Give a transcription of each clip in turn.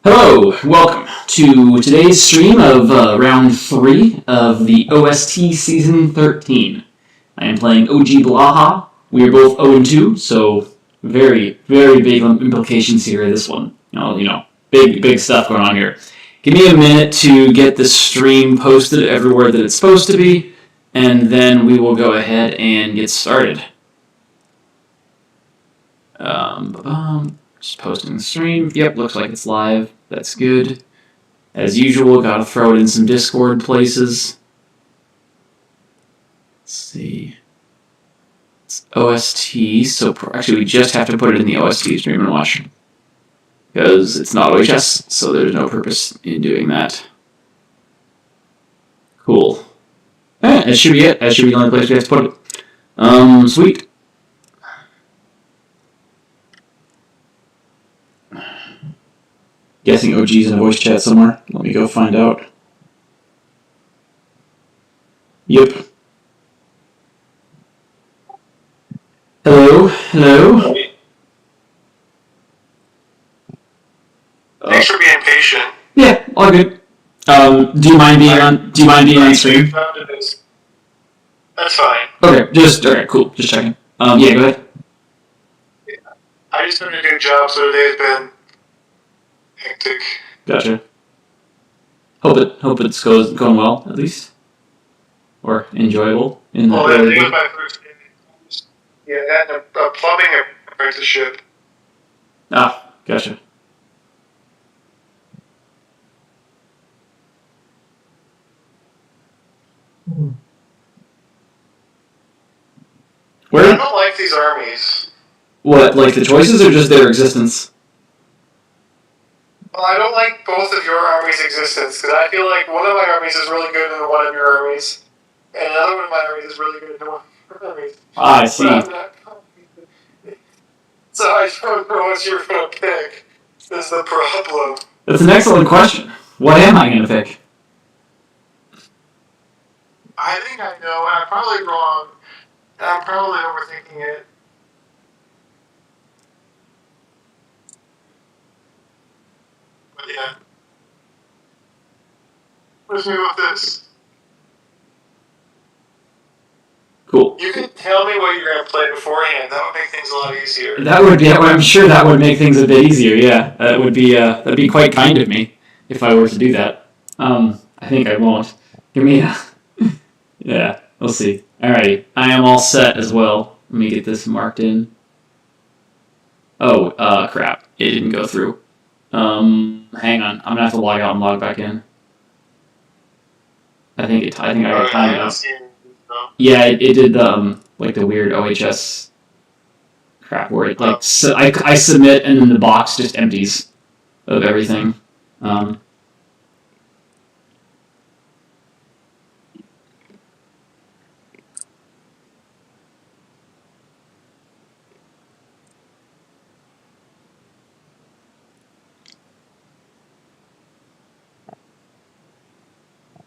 Hello, welcome to today's stream of round 3 of the OST Season 13. I am playing OG-Blaha. We are both 0-2, so very, very big implications here in this one. Big stuff going on here. Give me a minute to get the stream posted everywhere that it's supposed to be, and then we will go ahead and get started. Just posting the stream. Yep, looks like it's live. That's good. As usual, gotta throw it in some Discord places. Let's see. It's OST, so actually we just have to put it in the OST stream and watch. Because it's not OHS, so there's no purpose in doing that. Cool. That should be it. That should be the only place we have to put it. Sweet. Guessing OG's in a voice chat somewhere. Let me go find out. Yep. Hello. Thanks for being patient. Yeah, all good. Do you mind being on stream? That's fine. Okay, cool. Just checking. Yeah, go ahead. I just started a new job, so today's been hectic. Gotcha. Hope it's going well, at least. Or enjoyable in the Well, it was my first day. Yeah, I had a plumbing apprenticeship. Ah, gotcha. I don't like these armies. What, like the choices or just their existence? Well, I don't like both of your armies' existence, because I feel like one of my armies is really good in one of your armies, and another one of my armies is really good in one of your armies. I see. So I don't know what you're going to pick, is the problem. That's an excellent question. What am I going to pick? I think I know, and I'm probably wrong. And I'm probably overthinking it. But yeah. Let's move with this. Cool. You can tell me what you're going to play beforehand. That would make things a lot easier. That would be. I'm sure that would make things a bit easier. Yeah, that'd be quite kind of me if I were to do that. I think I won't. Give me a. Yeah, we'll see. Alrighty, I am all set as well. Let me get this marked in. Oh, crap. It didn't go through. Hang on. I'm gonna have to log out and log back in. I think I got time now. Yeah, it did like the weird OHS crap where it like I submit and then the box just empties of everything.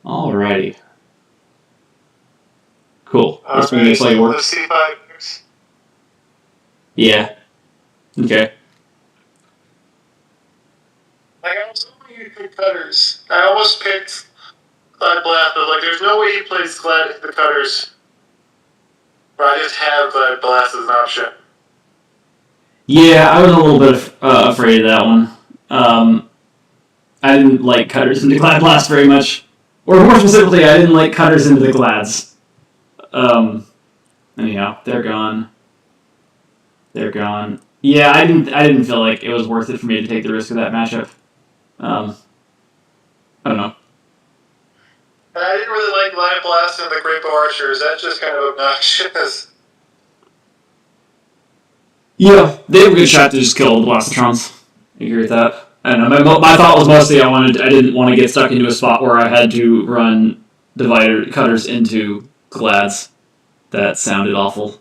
Alrighty. Cool. Let's make this like work. Yeah. Okay. Like, I was hoping you pick cutters. I almost picked OG-Blaha, but like, there's no way he plays the cutters. But I just have OG-Blaha as an option. Yeah, I was a little bit afraid of that one. I didn't like cutters into Glad Blast very much. Or more specifically, I didn't like cutters into the Glads. Anyhow, they're gone. Yeah, I didn't feel like it was worth it for me to take the risk of that matchup. I don't know. And I didn't really like Live Blast and the Great Bow Archers. That's just kind of obnoxious. Yeah, they have a good shot to just kill the Blastotrons. I agree with that. I don't know. My thought was mostly I didn't want to get stuck into a spot where I had to run cutters into Glads. That sounded awful.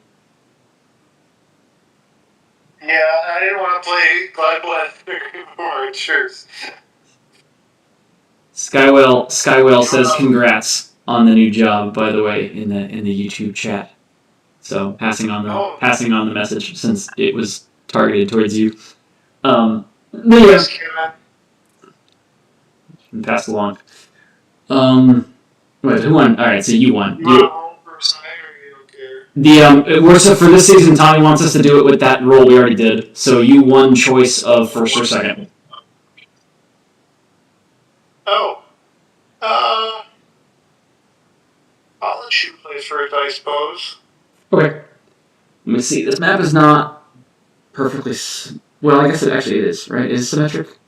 Yeah, I didn't want to play Glad Blast and the Great Bow Archers. Skywell says congrats on the new job, by the way, in the YouTube chat. So passing on the message since it was targeted towards you. Yeah. and pass along. Wait, who won? All right, so you won. You want to roll for a side, or you don't care? We're so for this season. Tommy wants us to do it with that roll we already did. So you won choice of first or second. Oh. I'll let you play first, I suppose. Okay. Let me see. This map is not perfectly. Well, I guess it actually is. Right? Is it symmetric?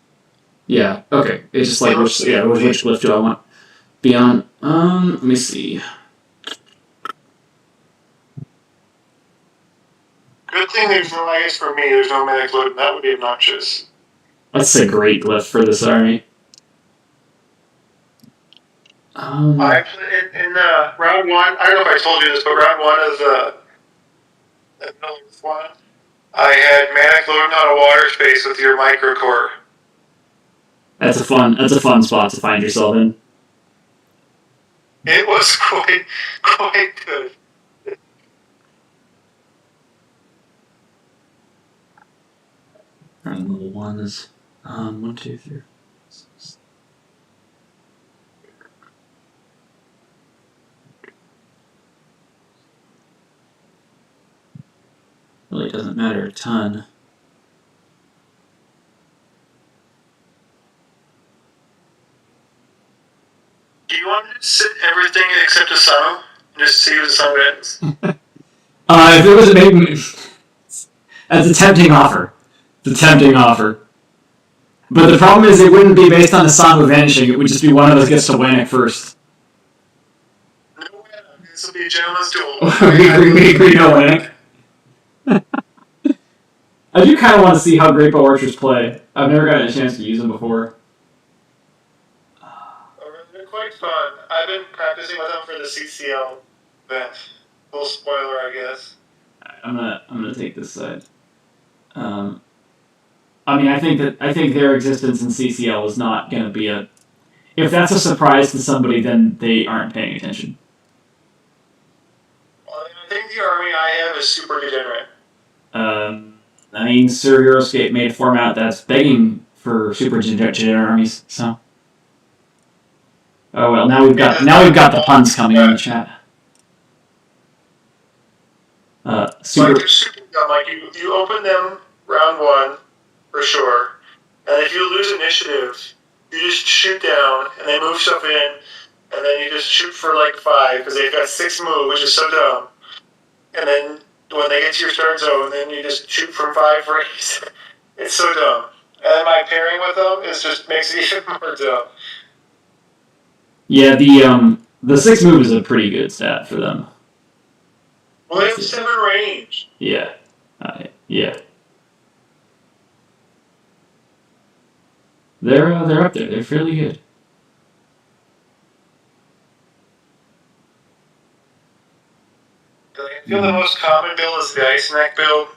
Yeah. Okay. It's just like which glyph do I want? Beyond. Let me see. Good thing there's no, I guess for me, there's no medic load. That would be obnoxious. That's a great glyph for this army. I played in round one. I don't know if I told you this, but round one of the one, I had manic loading on a water space with your microcore. That's a fun spot to find yourself in. It was quite good. Alright, level 1 is 1, 2, 3. Really doesn't matter a ton. Do you want me to sit everything except the sun and just see if the sun wins? If it was maybe that's a tempting offer. It's a tempting offer. But the problem is it wouldn't be based on the Sanu vanishing, it would just be one of us gets to win it first. No way. This will be a gentleman's duel. we agree no winning. I do kind of want to see how Great Bow Archers play. I've never gotten a chance to use them before. They're quite fun. I've been practicing with them for the CCL event. Little spoiler, I guess. I'm gonna take this side. I think their existence in CCL is not gonna be a. If that's a surprise to somebody, then they aren't paying attention. Well, I think the army I have is super degenerate. Sir Heroescape made a format that's begging for super degenerate armies. So. Oh well, now we've got the puns coming in the chat. Super. Like, they're super dumb. Like you open them round one for sure, and if you lose initiative, you just shoot down and they move stuff in, and then you just shoot for like 5 because they've got 6 move, which is so dumb. And then when they get to your start zone, then you just shoot from 5 for 8. It's so dumb. And then my pairing with them just makes it even more dumb. Yeah, the 6 move is a pretty good stat for them. Well, they have 7 range. Yeah. Yeah. They're up there. They're fairly good. I feel the most common build is the Ice Neck build.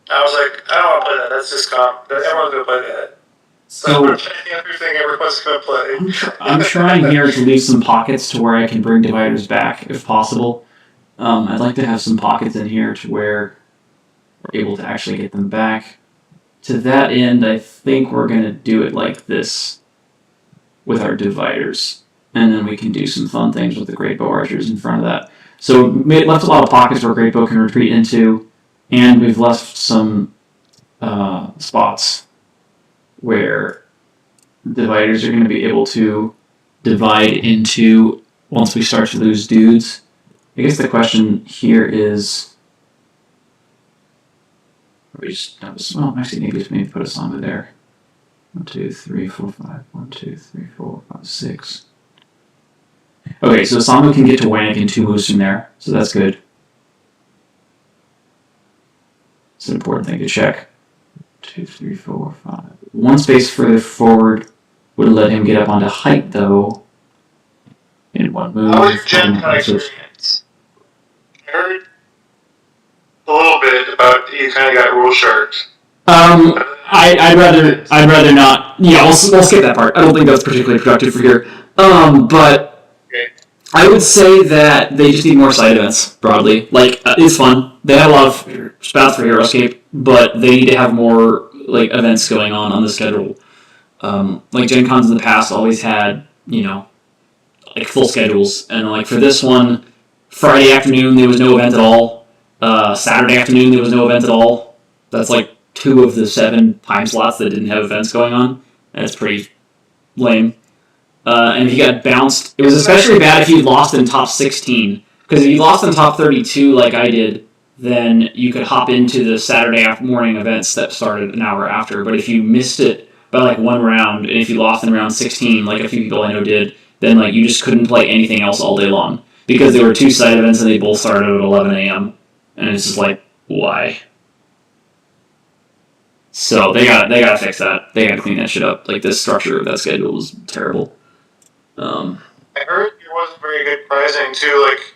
I was like, I don't want to play that. That's just common. Everyone's going to play that. So everything everyone's going to play. I'm trying here to leave some pockets to where I can bring dividers back if possible. I'd like to have some pockets in here to where we're able to actually get them back. To that end, I think we're going to do it like this with our dividers. And then we can do some fun things with the Great Bow Archers in front of that. So we left a lot of pockets where Great Bow can retreat into, and we've left some spots where dividers are going to be able to divide into once we start to lose dudes. I guess the question here is, actually maybe put a Sama there. 1, 2, 3, 4, 5. 1, 2, 3, 4, 5, 6. Okay, so Sama can get to Wannick in 2 moves from there, so that's good. It's an important thing to check. 2, 3, 4, 5. 1 space further forward would have let him get up onto height, though. In 1 move. How was your Gen Con experience? I heard a little bit about you kind of got rule sharks. I'd rather not. Yeah, we'll skip that part. I don't think that's particularly productive for here. But okay. I would say that they just need more side events broadly. Like it's fun. They have a lot of spouts for Heroescape, but they need to have more like events going on the schedule. like Gen Cons in the past always had, like full schedules, and like for this one, Friday afternoon there was no event at all. Saturday afternoon there was no event at all. That's like 2 of the 7 time slots that didn't have events going on. That's pretty lame. And if you got bounced, it was especially bad if you lost in top 16. Because if you lost in top 32 like I did, then you could hop into the Saturday morning events that started an hour after. But if you missed it by like 1 round, and if you lost in round 16, like a few people I know did, then like you just couldn't play anything else all day long. Because there were 2 side events and they both started at 11 a.m. And it's just like, why? So they gotta fix that. They gotta clean that shit up. Like the structure of that schedule was terrible. I heard there wasn't very good pricing too. Like,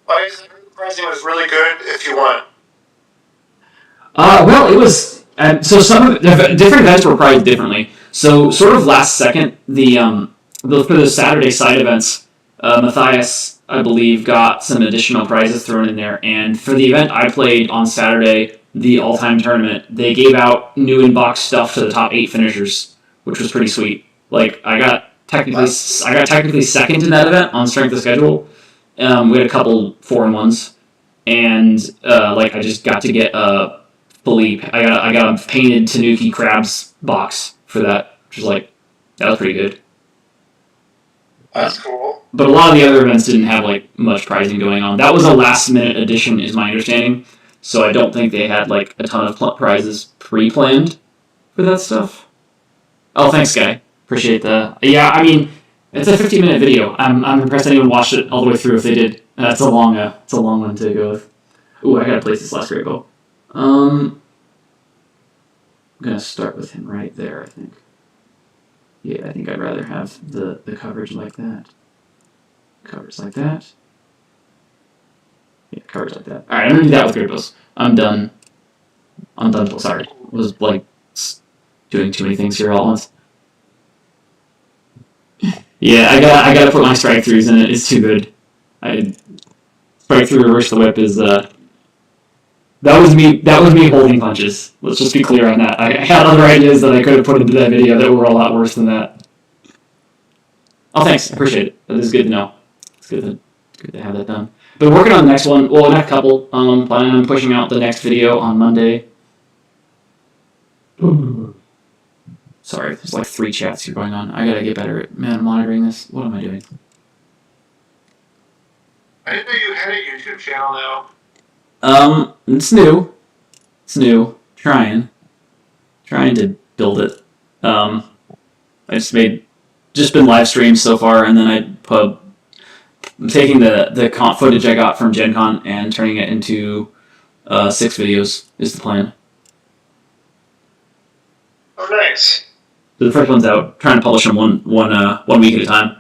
I heard the pricing was really good if you won. Well, it was. So some of the different events were priced differently. So sort of last second, for the Saturday side events, Matthias, I believe, got some additional prizes thrown in there. And for the event I played on Saturday, the all-time tournament, they gave out new in-box stuff to the top 8 finishers, which was pretty sweet. Like I got technically second in that event on strength of schedule. We had a couple 4-1s, and like I just got to get Philippe. I got a painted Tanuki Crabs box for that, which was like that was pretty good. That's cool. But a lot of the other events didn't have like much prizing going on. That was a last minute addition, is my understanding. So I don't think they had like a ton of prizes pre-planned for that stuff. Oh, thanks, Guy. Appreciate the. Yeah, I mean, it's a 15-minute video. I'm impressed anyone watched it all the way through. If they did, it's a long one to go with. Ooh, I gotta place this last great bow. I'm gonna start with him right there, I think. Yeah, I think I'd rather have the coverage like that. Coverage like that. Yeah, coverage like that. Alright, I'm gonna do that with great bows. I'm done. Sorry. I was like doing too many things here all at once. Yeah, I gotta put my strike throughs in it. It's too good. Strike through reverse the whip is that was me holding punches. Let's just be clear on that. I had other ideas that I could have put into that video that were a lot worse than that. Oh, thanks. I appreciate it. That is good to know. It's good to have that done. Been working on the next one. Well, the next couple. Planning on pushing out the next video on Monday. Sorry, there's like 3 chats here going on. I gotta get better at monitoring this. What am I doing? I didn't know you had a YouTube channel now. It's new. Trying to build it. I just been live streams so far, and then I'm taking the comp footage I got from Gen Con and turning it into 6 videos is the plan. Oh, nice. So the first one's out. Trying to publish them one week at a time.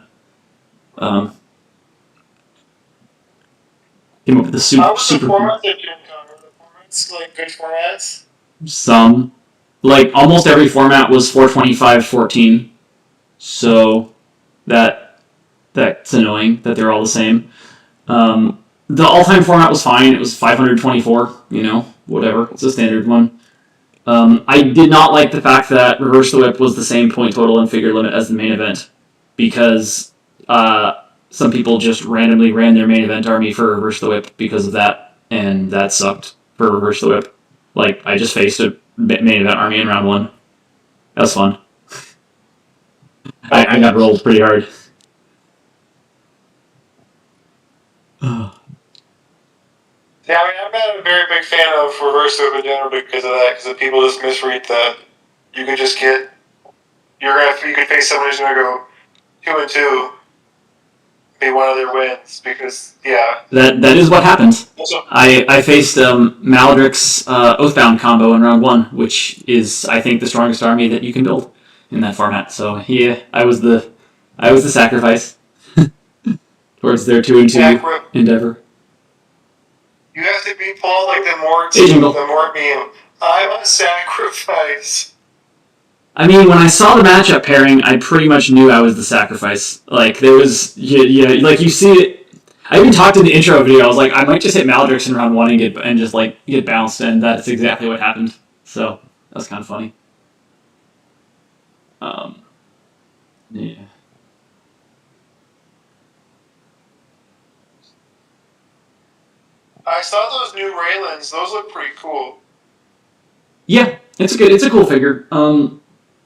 Came up with the How was the formats at Gen Con? Were the formats like good formats? Some, like almost every format was 425-14, so that's annoying that they're all the same. The all-time format was fine. It was 524. Whatever. It's a standard one. I did not like the fact that Reverse the Whip was the same point total and figure limit as the main event, because some people just randomly ran their main event army for Reverse the Whip because of that, and that sucked for Reverse the Whip. Like, I just faced a main event army in round 1. That was fun. I got rolled pretty hard. Yeah, I mean, I'm not a very big fan of Reverse Whip in general because of that, because people just misread that you could just get, you could face someone who's going to go 2-2, be one of their wins, because, yeah. That is what happened. I faced Maldrick's Oathbound combo in round 1, which is, I think, the strongest army that you can build in that format. So, yeah, I was the sacrifice towards their 2-2 endeavor. You have to be Paul like the Mort meme. I'm a sacrifice. I mean, when I saw the matchup pairing, I pretty much knew I was the sacrifice. Like, there was, like you see it. I even talked in the intro video. I was like, I might just hit Maldrix in round 1 and just get bounced, and that's exactly what happened. So that was kind of funny. Yeah. I saw those new Raylins. Those look pretty cool. Yeah, it's a cool figure.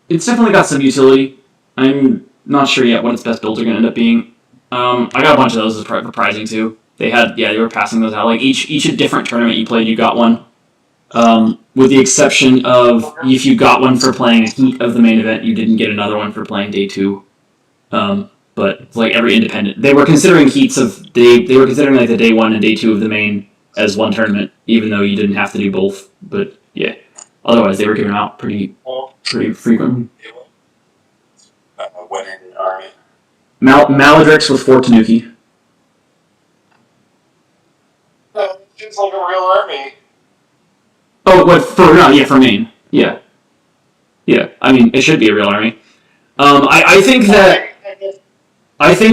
It's definitely got some utility. I'm not sure yet what its best builds are going to end up being. I got a bunch of those as for prizing too. They were passing those out. Like each different tournament you played, you got one. With the exception of if you got one for playing a heat of the main event, you didn't get another one for playing day 2. But like every independent, they were considering heats of they were considering like the day 1 and day 2 of the main as one tournament, even though you didn't have to do both. But yeah, otherwise they were giving out pretty frequently. Winning army. Maladrix with 4 Tanuki. It's like a real army. Oh, what for? No, yeah, for main. Yeah. I mean, it should be a real army. I think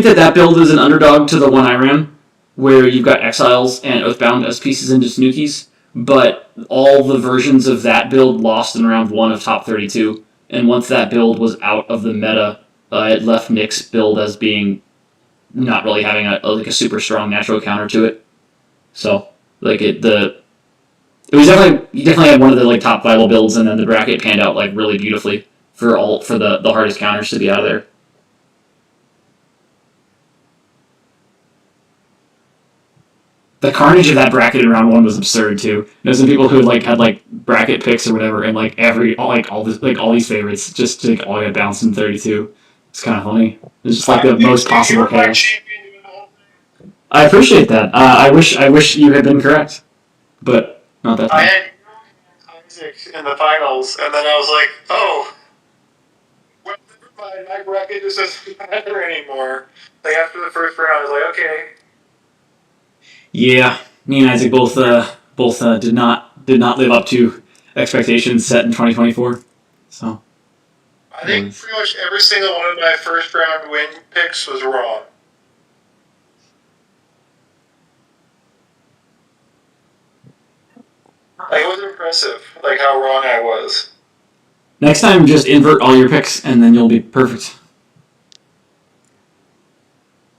that build is an underdog to the one I ran, where you've got Exiles and Oathbound as pieces into Tanukis, but all the versions of that build lost in round 1 of top 32, and once that build was out of the meta, it left Nick's build as being not really having a super strong natural counter to it. So it was definitely had one of the top viable builds, and then the bracket panned out really beautifully for the hardest counters to be out of there. The carnage of that bracket in round 1 was absurd too. There's some people who had bracket picks or whatever, and all these favorites just all got bounced in 32. It's kind of funny. It's just the most possible chaos. I appreciate that. I wish you had been correct, but not that time. I had Isaac in the finals, and then I was like, oh, well, never mind, my bracket just doesn't matter anymore. After the first round, I was like, okay. Yeah, me and Isaac both did not live up to expectations set in 2024. So I think pretty much every single one of my first round win picks was wrong. It was impressive, how wrong I was. Next time, just invert all your picks, and then you'll be perfect.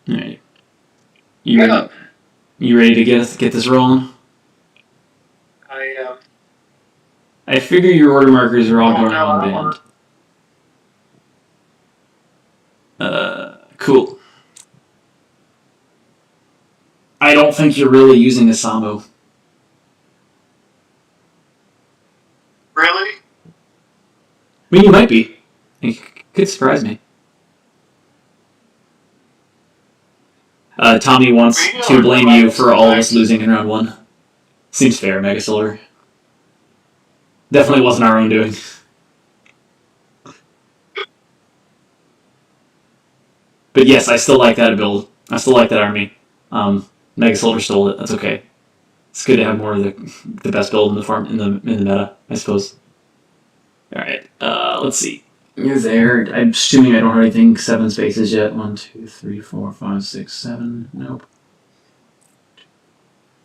All right. You ready to get this rolling? I am. I figure your order markers are all going on band. Cool. I don't think you're really using a Samo. Really? I mean, you might be. It could surprise me. Tommy wants to blame you for all of us losing in round 1. Seems fair, Mega Solar. Definitely wasn't our own doing. But yes, I still like that build. I still like that army. Mega Solar stole it. That's okay. It's good to have more of the best build in the farm in the meta, I suppose. All right. Let's see. You're there. I'm assuming I don't have anything 7 spaces yet. 1, 2, 3, 4, 5, 6, 7. Nope.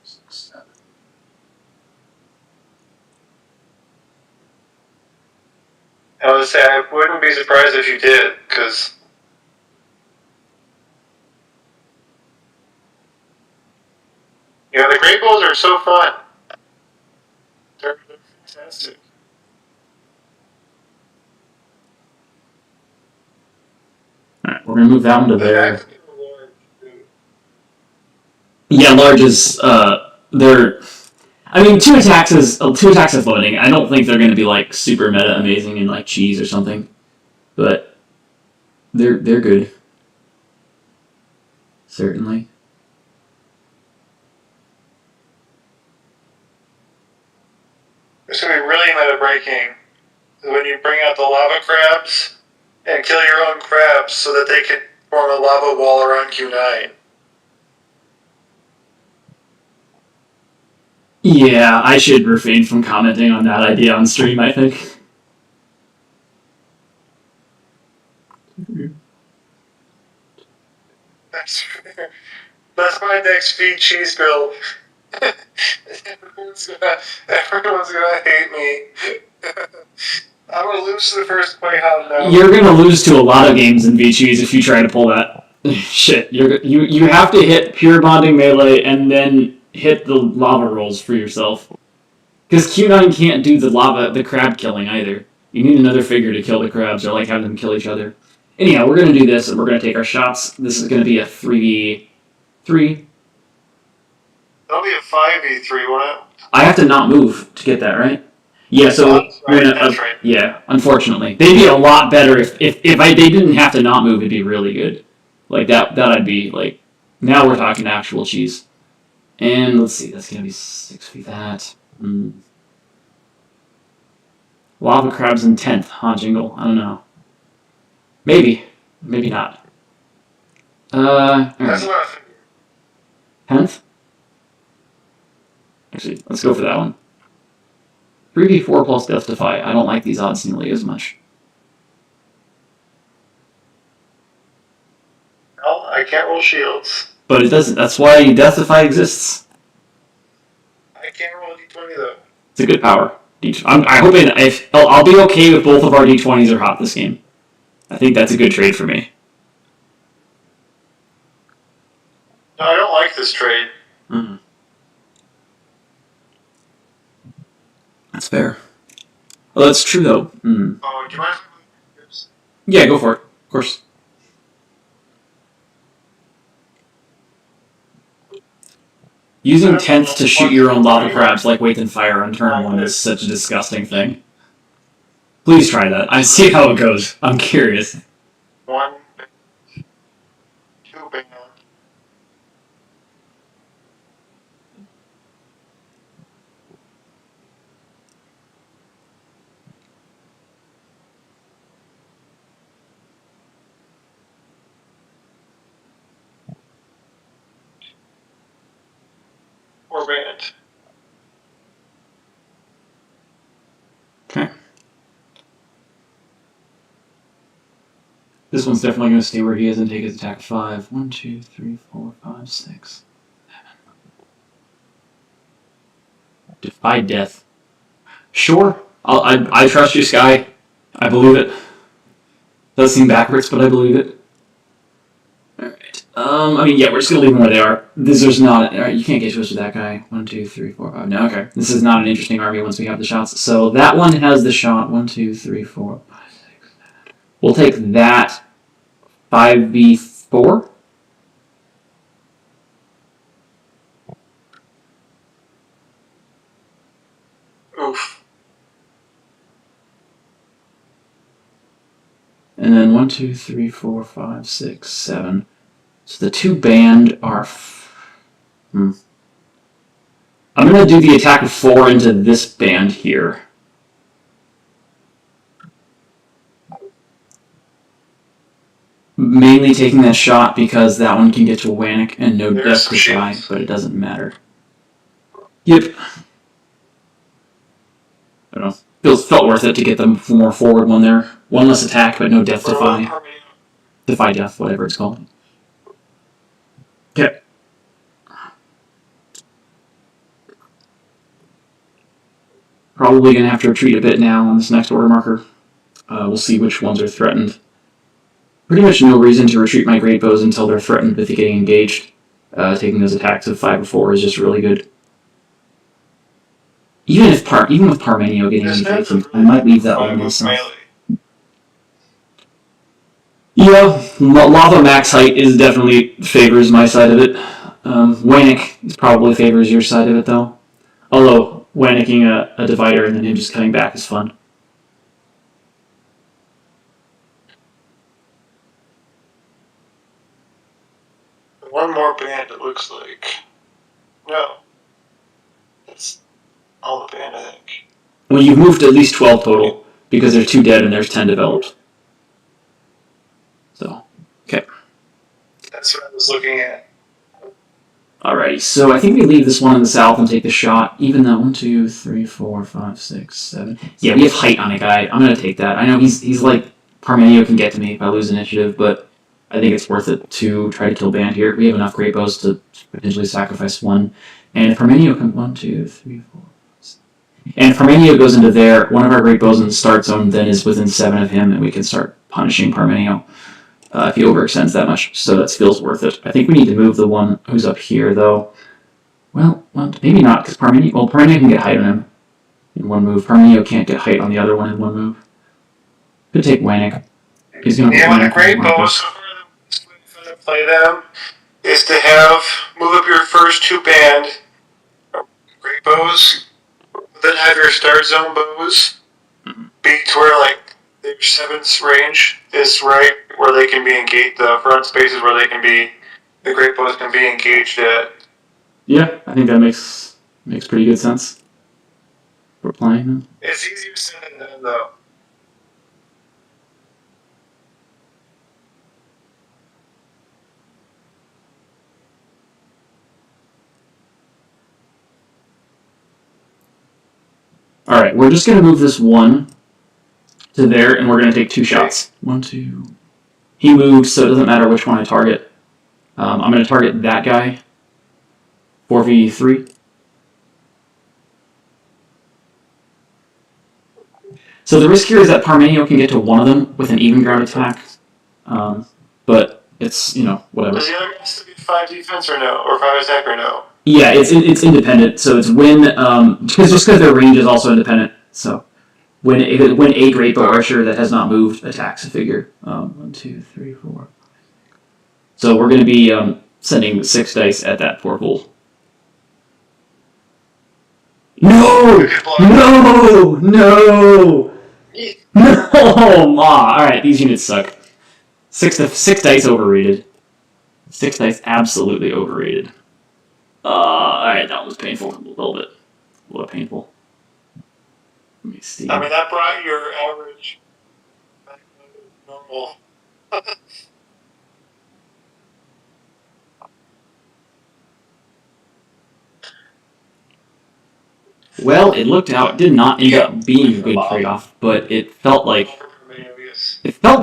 6, 7. I would say I wouldn't be surprised if you did, because the Great Balls are so fun. They're fantastic. Alright, we're gonna move that one to there. Yeah, large is they're. I mean, 2 attacks is loading. I don't think they're gonna be super meta amazing in cheese or something, but they're good. Certainly. It's going to be really meta breaking when you bring out the lava crabs and kill your own crabs so that they can form a lava wall around Q9. Yeah, I should refrain from commenting on that idea on stream, I think. That's my next feed cheese build. Everyone's gonna hate me. I'm gonna lose to the first Playhouse now. You're gonna lose to a lot of games in VCheese if you try to pull that. Shit, you have to hit pure bonding melee and then hit the lava rolls for yourself. Because Q9 can't do the crab killing either. You need another figure to kill the crabs or like have them kill each other. Anyhow, we're gonna do this and we're gonna take our shots. This is gonna be a 3v3. That'll be a 5v3, won't it? I have to not move to get that, right? Yeah, so that's right. yeah, unfortunately. They'd be a lot better if they didn't have to not move, it'd be really good. Like that I'd be like, now we're talking actual cheese. And let's see, that's gonna be 6 feet that. Lava crabs in 10th, huh, Jingle? I don't know. Maybe. Maybe not. That's Alright. what I figured. 10th? Actually, let's go for that one. 3v4 plus Death Defy. I don't like these odds nearly as much. No, I can't roll shields. But it doesn't. That's why Death Defy exists. I can't roll d20 though. It's a good power. I hope I'll be okay if both of our d20s are hot this game. I think that's a good trade for me. No, I don't like this trade. Mm-hmm. That's fair. Well, that's true though. Mm. Oh, do you mind? Yeah, go for it. Of course. Using 10th to shoot your own lava crabs like Wait and Fire on turn 1 is such a disgusting thing. Please try that. I see how it goes. I'm curious. 1, 2 band. Or band. Okay. This one's definitely going to stay where he is and take his attack 5. 1, 2, 3, 4, 5, 6, 7. Defy death. Sure. I trust you, Sky. I believe it. Does seem backwards, but I believe it. Alright. I mean, yeah, we're just going to leave them where they are. There's not... Alright, you can't get close to that guy. 1, 2, 3, 4, 5. No, okay. This is not an interesting army once we have the shots. So that one has the shot. 1, 2, 3, 4, 5, 6, 7. We'll take that 5v4. Oof. And then 1, 2, 3, 4, 5, 6, 7. So the two band are... I'm going to do the attack of 4 into this band here. Mainly taking that shot because that one can get to Wannick and no Death Defy, but it doesn't matter. Yep. I don't know. Felt worth it to get them more forward one there. One less attack, but no Death Defy. Defy Death, whatever it's called. Okay. Probably going to have to retreat a bit now on this next order marker. We'll see which ones are threatened. Pretty much no reason to retreat my Great Bows until they're threatened with getting engaged. Taking those attacks of 5 or 4 is just really good. Even with Parmenio getting engaged, I might leave that one myself. Yeah, Lava max height is definitely favors my side of it. Wannick probably favors your side of it though. Although Wannicking a divider and then him just cutting back is fun. One more band, it looks like. No. That's all the band, I think. Well, you've moved at least 12 total, because there's 2 dead and there's 10 developed. So, okay. That's what I was looking at. Alrighty, so I think we leave this one in the south and take the shot. Even though 1, 2, 3, 4, 5, 6, 7. Yeah, we have height on a guy. I'm gonna take that. I know he's like Parmenio can get to me if I lose initiative, but I think it's worth it to try to kill Band here. We have enough Great Bows to potentially sacrifice one. And if Parmenio comes 1, 2, 3, 4, 5, 6. And if Parmenio goes into there, one of our great bows in the start zone then is within 7 of him, and we can start punishing Parmenio if he overextends that much. So that feels worth it. I think we need to move the one who's up here, though. Well maybe not, because Parmenio can get height on him in one move. Parmenio can't get height on the other one in one move. Could take Wanik. He's going to with the great bows, to play them is to move up your first 2 band great bows, then have your start zone bows be to where like their 7th range is right where they can be engaged. The front spaces where they can be, the great bows can be engaged at. Yeah, I think that makes pretty good sense. We're playing them. It's easier said than done, though. All right, we're just going to move this one to there, and we're going to take 2 shots. 1, 2. He moves, so it doesn't matter which one I target. I'm going to target that guy. 4v3. So the risk here is that Parmenio can get to one of them with an even ground attack. But it's, whatever. Does the other guy still get 5 defense or no? Or 5 attack or no? Yeah, it's independent. So it's when, just because their range is also independent. So when a great bow archer that has not moved attacks a figure. 1, 2, 3, 4. So we're going to be sending 6 dice at that poor fool. No! No! No! No! Ma! Alright, these units suck. 6 dice overrated. 6 dice absolutely overrated. Alright, that was painful. A little bit painful. Let me see. I mean, that brought your average back to normal. Well, it did not end up being a good trade-off, but it felt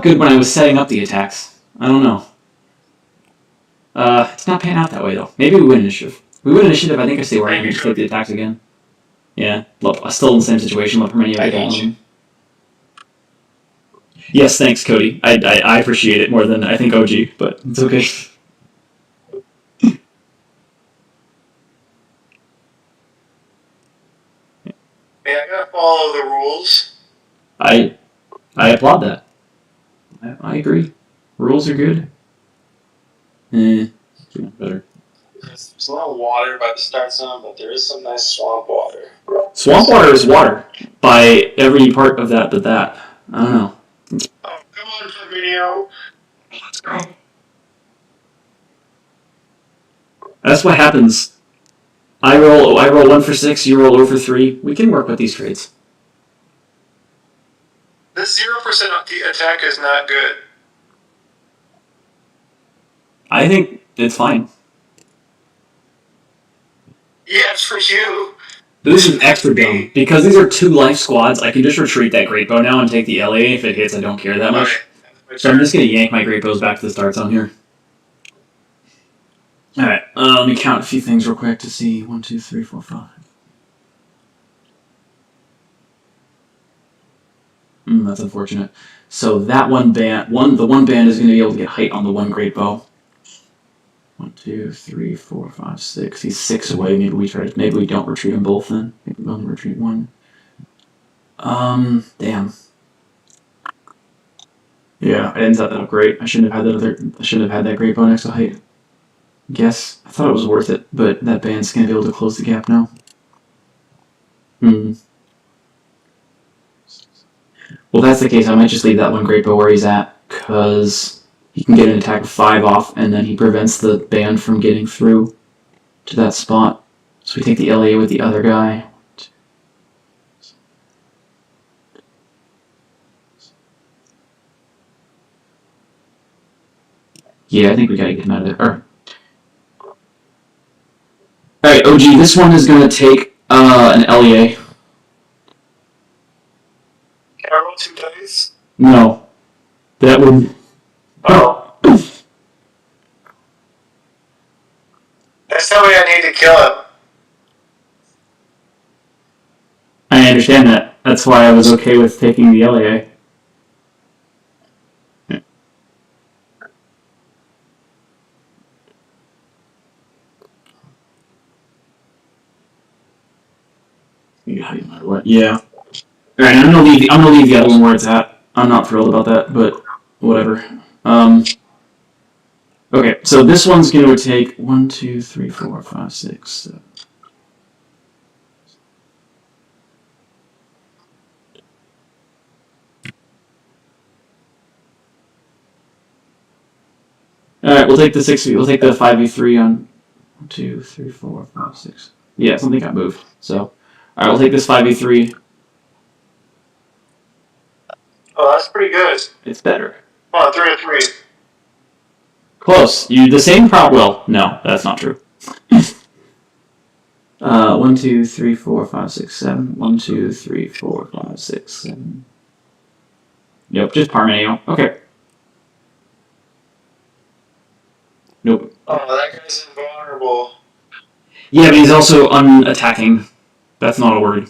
good when I was setting up the attacks. I don't know. It's not panning out that way, though. Maybe we win initiative. We win initiative, I think I stay where I am and take the attacks again. Yeah, still in the same situation. Let Parmenio get on. Yes, thanks, Cody. I appreciate it more than I think OG, but it's okay. Yeah, I gotta follow the rules. I applaud that. I agree. Rules are good. Better. There's a lot of water by the start zone, but there is some nice swamp water. Swamp water is water by every part of that but that. I don't know. Oh, come on, Parmenio. Let's go. That's what happens. I roll 1 for 6, you roll 0 for 3. We can work with these trades. This 0% attack is not good. I think it's fine. Yeah, it's for you. This is extra dumb. Because these are 2 life squads, I can just retreat that great bow now and take the LA. If it hits, I don't care that much. So I'm just going to yank my great bows back to the start zone here. Alright, let me count a few things real quick to see. 1, 2, 3, 4, 5. That's unfortunate. So that the one band is going to be able to get height on the one great bow. 1, 2, 3, 4, 5, 6. He's 6 away. Maybe we don't retreat them both then. Maybe we only retreat one. Damn. Yeah, I didn't set that up great. I shouldn't have had that great bow next to height. Guess I thought it was worth it, but that band's gonna be able to close the gap now. Well, if that's the case, I might just leave that one great bow where he's at, because he can get an attack of 5 off, and then he prevents the band from getting through to that spot. So we take the LA with the other guy. Yeah, I think we gotta get him out of there. Alright, OG, this one is gonna take an LEA. Can I roll 2 dice? No. That would... Oh. That's the way I need to kill him. I understand that. That's why I was okay with taking the LEA. Yeah. Alright, I'm gonna leave the other one where it's at. I'm not thrilled about that, but whatever. Okay, so this one's gonna take 1, 2, 3, 4, 5, 6, 7. Alright, we'll take the 6v. We'll take the 5v3 on 1, 2, 3, 4, 5, 6. Yeah, something got moved. So, alright, we'll take this 5v3. Oh, that's pretty good. It's better. Come on, 3 to 3. Close. You the same problem. Well, no, that's not true. 1, 2, 3, 4, 5, 6, 7. 1, 2, 3, 4, 5, 6, 7. Yep, just Parmenio. Okay. Nope. Oh, that guy's invulnerable. Yeah, but he's also unattacking. That's not a word.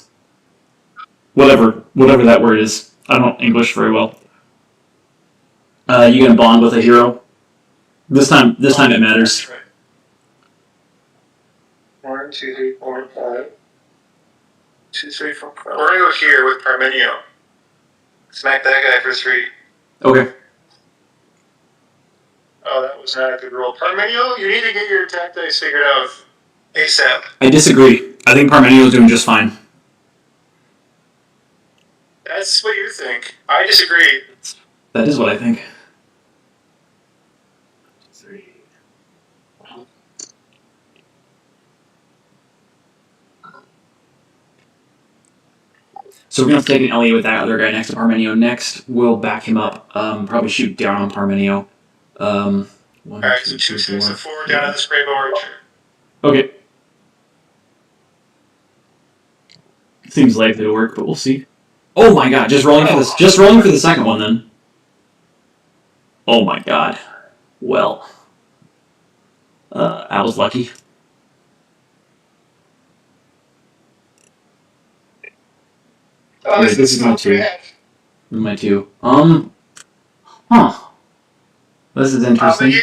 Whatever that word is. I don't English very well. You gonna bond with a hero? This time it matters. Right. 1, 2, 3, 4, 5. 2, 3, 4, 5. We're gonna go here with Parmenio. Smack that guy for 3. Okay. Oh, that was not a good roll. Parmenio, you need to get your attack dice figured out ASAP. I disagree. I think Parmenio's doing just fine. That's what you think. I disagree. That is what I think. 3. So we're gonna take an LA with that other guy next to Parmenio. Next, we'll back him up. Probably shoot down on Parmenio. 1, Alright, 2, so 2, 3, 6, 4. and 4 down to the spray bow archer. Okay. Seems likely to work, but we'll see. Oh my god! Just rolling for this. Just rolling for the second one then. Oh my god. Well. I was lucky. Oh, This is my 2. My 2. Huh. This is interesting.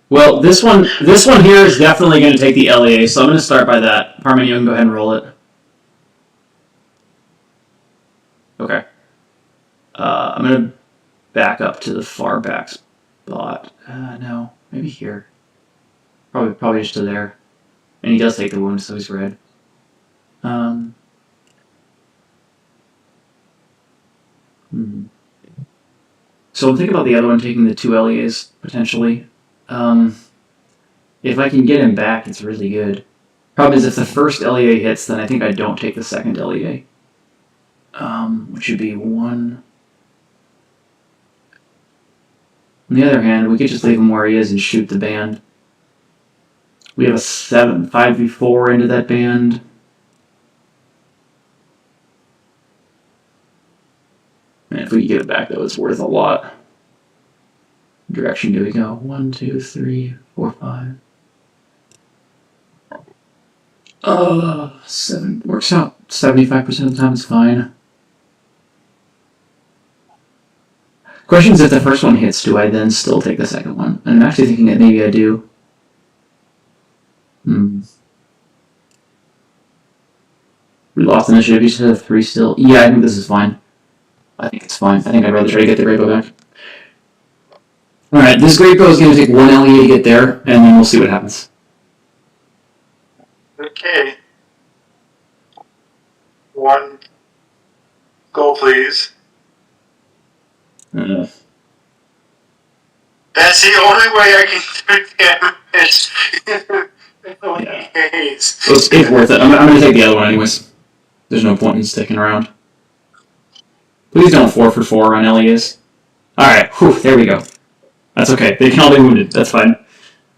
Well, this one here is definitely going to take the LEA, so I'm going to start by that. Parmenio, you can go ahead and roll it. Okay. I'm going to back up to the far back spot. No, maybe here. Probably just to there. And he does take the wound, so he's red. So I'm thinking about the other one taking the 2 LEAs, potentially. If I can get him back, it's really good. Problem is, if the first LEA hits, then I think I don't take the second LEA. Which would be 1. On the other hand, we could just leave him where he is and shoot the band. We have a 5v4 into that band. And if we could get it back, though, it's worth a lot. What direction do we go? 1, 2, 3, 4, 5. 7 works out. 75% of the time it's fine. Question is, if the first one hits, do I then still take the second one? And I'm actually thinking that maybe I do. We lost initiative. You should have 3 still. Yeah, I think this is fine. I think it's fine. I think I'd rather try to get the Great Bow back. Alright, this Great Bow is going to take 1 LEA to get there, and then we'll see what happens. Okay. 1. Go, please. That's the only way I can do damage. Yeah. It's worth it. I'm going to take the other one anyways. There's no point in sticking around. Please don't 4 for 4 on LEAs. Alright, there we go. That's okay. They can all be wounded. That's fine.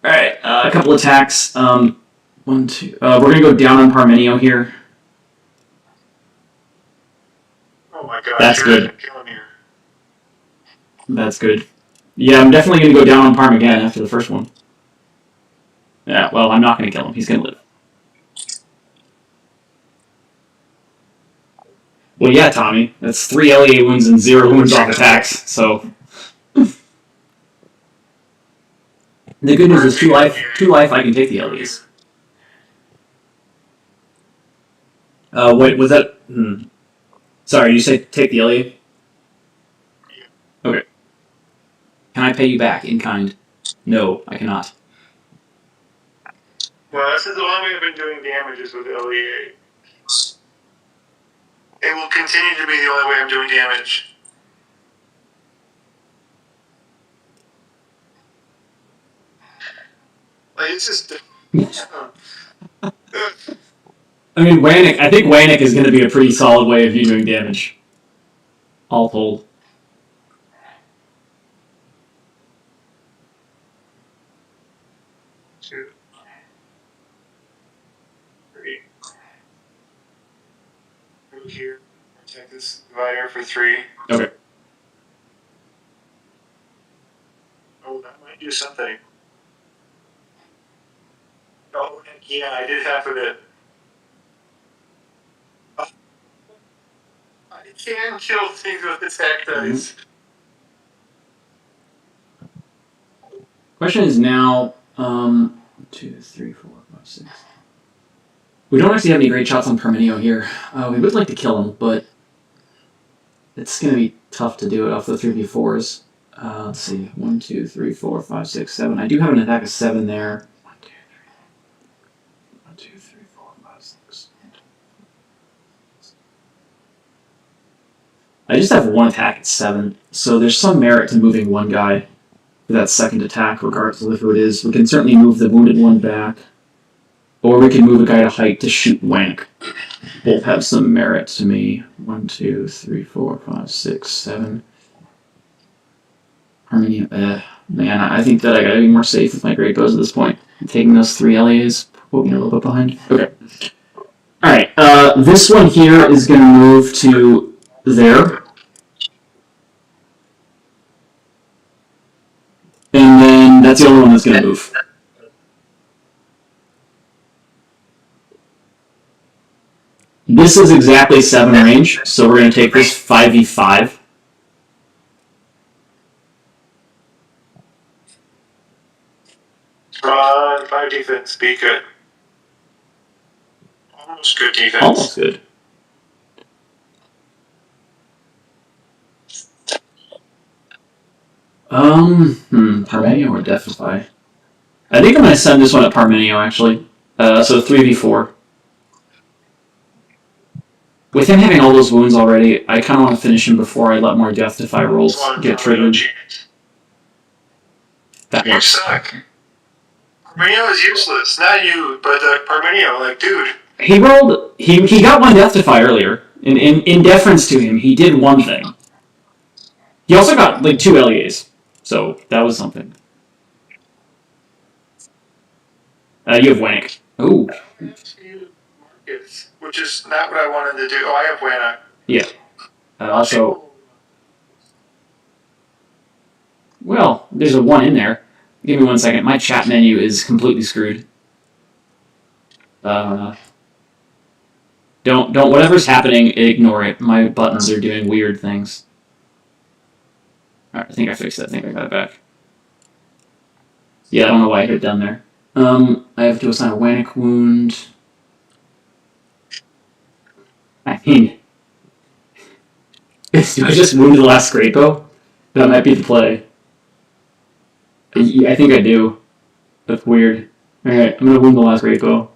Alright, a couple attacks. 1, 2. We're going to go down on Parmenio here. Oh my god. That's good. Killing you. That's good. Yeah, I'm definitely going to go down on Parm again after the first one. Yeah, well, I'm not going to kill him. He's going to live. Well, yeah, Tommy. That's 3 LEA wounds and 0 wounds off attacks, so... The good news is 2 life, I can take the LEs. Wait, was that... Sorry, you say take the LE? Okay. Can I pay you back in kind? No, I cannot. Well, this is the only way I've been doing damages with LEA. It will continue to be the only way I'm doing damage. Like, it's just... I mean, I think Wannick is going to be a pretty solid way of you doing damage. All told. Two. 3. Move here. Protect this divider for 3. Okay. Oh, that might do something. Oh, yeah, I did half of it. I can kill things with attack dice. Question is now, 2, 3, 4, 5, 6. We don't actually have any great shots on Perminio here. We would like to kill him, but it's going to be tough to do it off the 3v4s. Let's see. 1, 2, 3, 4, 5, 6, 7. I do have an attack of 7 there. 1, 2, 3. 1, 2, 3, 4, 5, 6. I just have 1 attack at 7, so there's some merit to moving one guy for that second attack, regardless of who it is. We can certainly move the wounded one back, or we can move a guy to height to shoot Wank. Both have some merit to me. 1, 2, 3, 4, 5, 6, 7. Armenia, man, I think that I gotta be more safe with my great bows at this point. I'm taking those 3 LEAs, poking a little bit behind. Okay. Alright, this one here is gonna move to there. And then that's the only one that's gonna move. This is exactly 7 range, so we're gonna take this 5v5. 5 defense, be good. Almost good defense. Almost good. Parmenio or Defify? I think I'm gonna send this one at Parmenio, actually. So 3v4. With him having all those wounds already, I kind of want to finish him before I let more Defify rolls get triggered. That You works. suck. Parmenio is useless. Not you, but Parmenio, like, dude. He rolled. He got 1 Defify earlier. In deference to him, he did one thing. He also got like 2 LEAs, so that was something. You have Wank. Ooh. Which is not what I wanted to do. Oh, I have Wanna. Yeah. Also, well, there's a 1 in there. Give me 1 second. My chat menu is completely screwed. Don't whatever's happening, ignore it. My buttons are doing weird things. Alright, I think I fixed it. I think I got it back. Yeah, I don't know why I hit down there. I have to assign a Wannick wound. I mean, do I just wound the last great bow? That might be the play. I think I do. That's weird. Alright, I'm gonna wound the last great bow.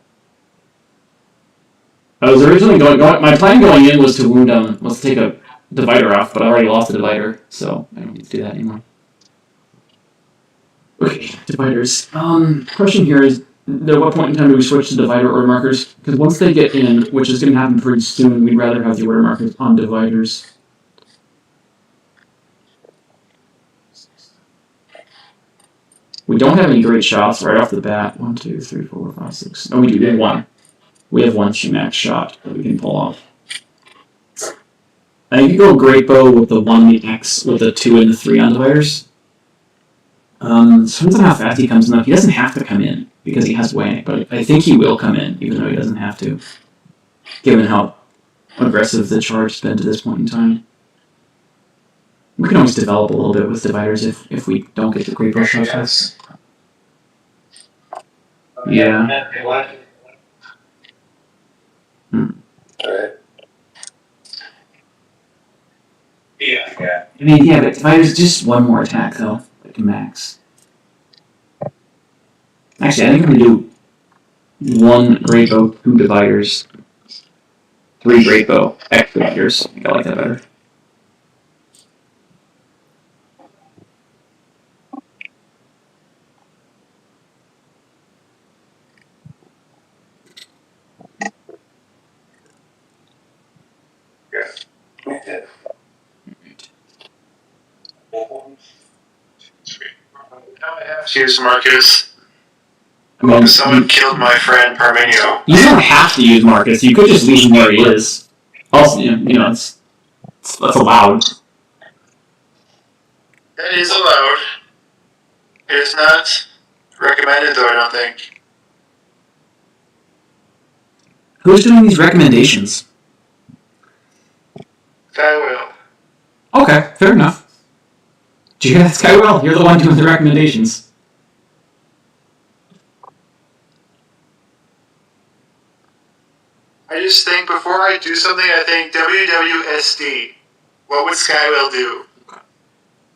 I was originally my plan going in was to wound let's take a divider off, but I already lost the divider, so I don't need to do that anymore. Okay, dividers. Question here is, at what point in time do we switch to divider order markers? Because once they get in, which is going to happen pretty soon, we'd rather have the order markers on dividers. We don't have any great shots right off the bat. 1, 2, 3, 4, 5, 6. No, we do. We have 1. We have 1 Shumac shot that we can pull off. I think you go great bow with the 1, the X, with the 2 and the 3 on dividers. Depends on how fast he comes in, though. He doesn't have to come in because he has Wank, but I think he will come in, even though he doesn't have to, given how aggressive the charge has been to this point in time. We can always develop a little bit with dividers if we don't get the great brush shots. Yeah. Alright. Yeah. I mean, yeah, but dividers just one more attack though, like max. Actually, I think I'm gonna do one great bow, 2 dividers, 3 great bow, X dividers. I like that better. Yeah. Now I have to use Marcus. I mean, Someone killed my friend Parmenio. you don't have to use Marcus. You could just leave him where he is. Also, that's allowed. That is allowed. It is not recommended, though, I don't think. Who's doing these recommendations? Skywell. Okay, fair enough. Do you hear that, Skywell? You're the one doing the recommendations. I just think before I do something, I think WWSD. What would Skywell do?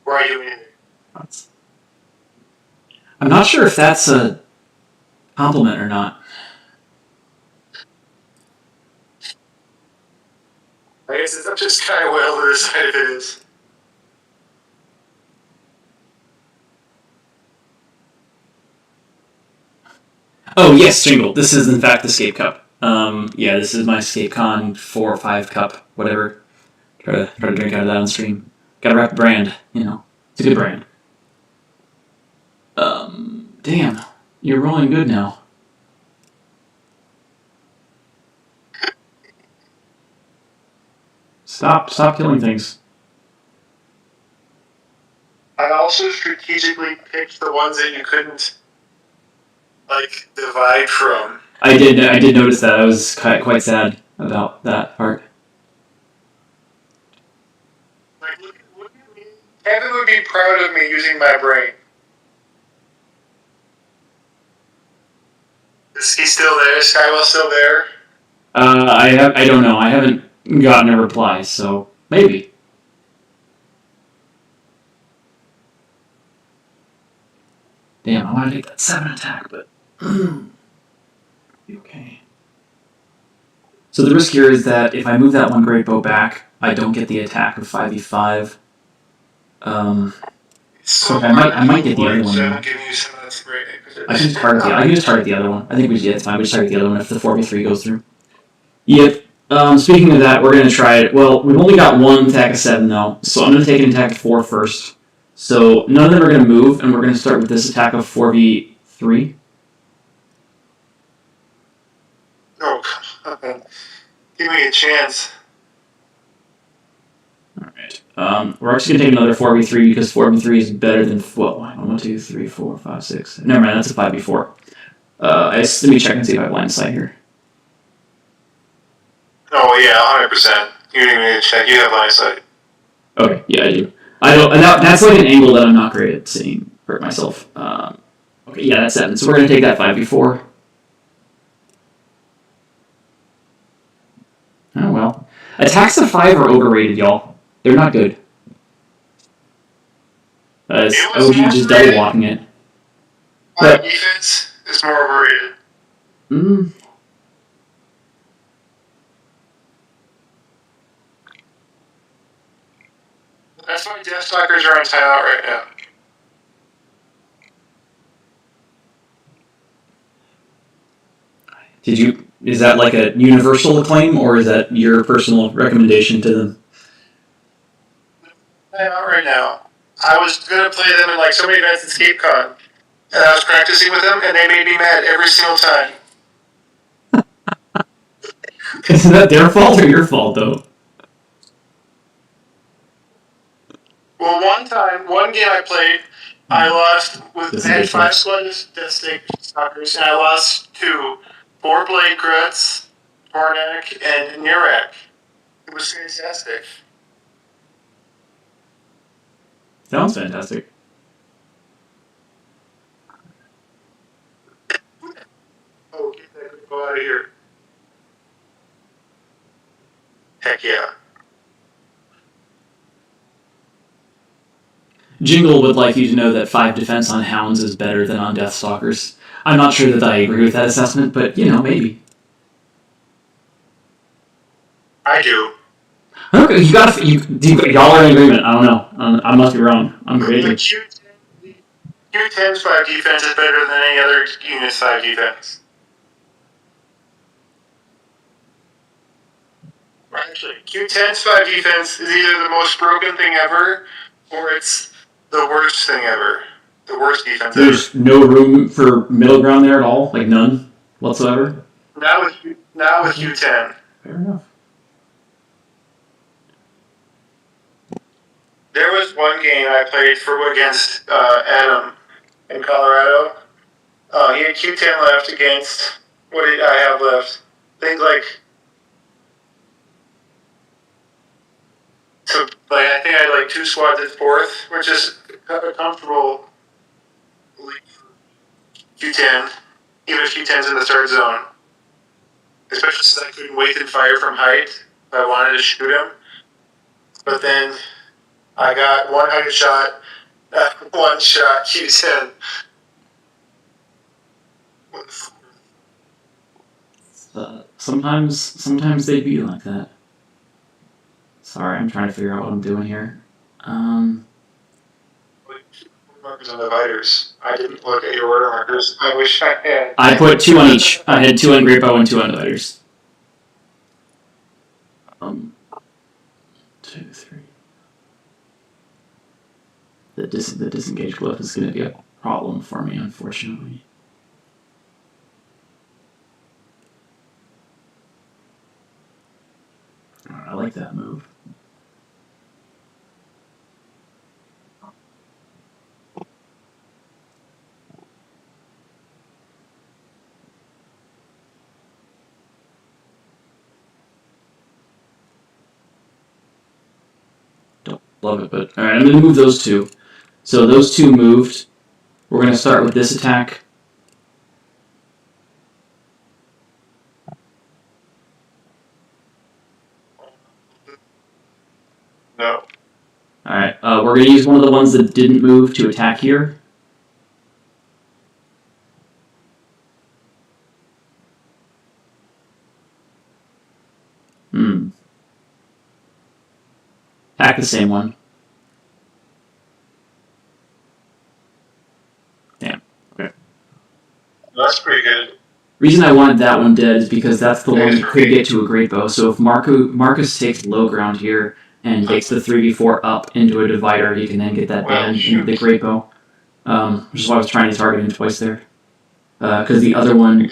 Why are you in it? I'm not sure if that's a compliment or not. I guess it's up to Skywell to decide if it is. Oh yes, Jingle. This is in fact the Scape Cup. Yeah, this is my Scape Con 4 or 5 cup, whatever. Try to drink out of that on stream. Gotta rep the brand, It's a good brand. Damn. You're rolling good now. Stop killing things. I also strategically picked the ones that you couldn't, divide from. I did notice that. I was quite sad about that part. Look at me. Kevin would be proud of me using my brain. Is he still there? Is Skywell still there? I don't know. I haven't gotten a reply, so maybe. Damn, I want to take that 7 attack, but okay. So the risk here is that if I move that one great bow back, I don't get the attack of 5v5. So I might get the other one. I'm giving you some of this great. I can just target the other one. I think it's fine. We just target the other one if the 4v3 goes through. Yep. Speaking of that, we're going to try it. Well, we've only got one attack of 7, though, so I'm going to take an attack of 4 first. So none of them are going to move, and we're going to start with this attack of 4v3. Oh, come on. Give me a chance. Alright. We're actually going to take another 4v3 because 4v3 is better than... Well, 1, 2, 3, 4, 5, 6... Never mind, that's a 5v4. Let me check and see if I have line of sight here. Oh, yeah, 100%. You didn't even need to check. You have line of sight. Okay, yeah, I do. That's like an angle that I'm not great at seeing hurt myself. Okay, yeah, that's 7. So we're going to take that 5v4. Oh, well. Attacks of 5 are overrated, y'all. They're not good. OG just double blocking it. But defense is more overrated. That's why Deathstalkers are on timeout right now. Is that like a universal acclaim, or is that your personal recommendation to them? Timeout right now. I was going to play them in so many events in ScapeCon, and I was practicing with them, and they made me mad every single time. Is that their fault or your fault, though? Well, one game I played, I lost I had 5 squads Deathstalkers, and I lost to 4 Blade Gruts, Tornak, and Nirek. was fantastic. Sounds fantastic. Oh, get that go out of here. Heck yeah. Jingle would like you to know that 5 defense on hounds is better than on Deathstalkers. I'm not sure that I agree with that assessment, but maybe. I do. Okay, y'all are in agreement. I don't know. I must be wrong. I'm crazy. Q10's 5 defense is better than any other unit's 5 defense. Actually, Q10's 5 defense is either the most broken thing ever, or it's the worst thing ever. The worst defense ever. There's no room for middle ground there at all? Like none whatsoever? Not with Q10. Fair enough. There was one game I played against Adam in Colorado. He had Q10 left against, what did I have left? Things like, I think I had like 2 squads at 4th, which is a comfortable lead for Q10, even if Q10's in the third zone. Especially since I couldn't wait and fire from height if I wanted to shoot him. But then I got one height shot, one shot Q10. Sometimes they be like that. Sorry, I'm trying to figure out what I'm doing here. Markers and dividers. I didn't look at your order markers. I wish I had. I put 2 on each. I had 2 on Great Bow and 2 on dividers. 2, 3. The disengage glyph is going to be a problem for me, unfortunately. I like that move. Don't love it, but alright, I'm going to move those 2. So those 2 moved. We're going to start with this attack. No. Alright, we're going to use one of the ones that didn't move to attack here. Attack the same one. Damn. Okay. That's pretty good. Reason I wanted that one dead is because that's the one that could get to a great bow. So if Marcus takes low ground here and takes the 3v4 up into a divider, he can then get that band into the great bow. Which is why I was trying to target him twice there. Because the other one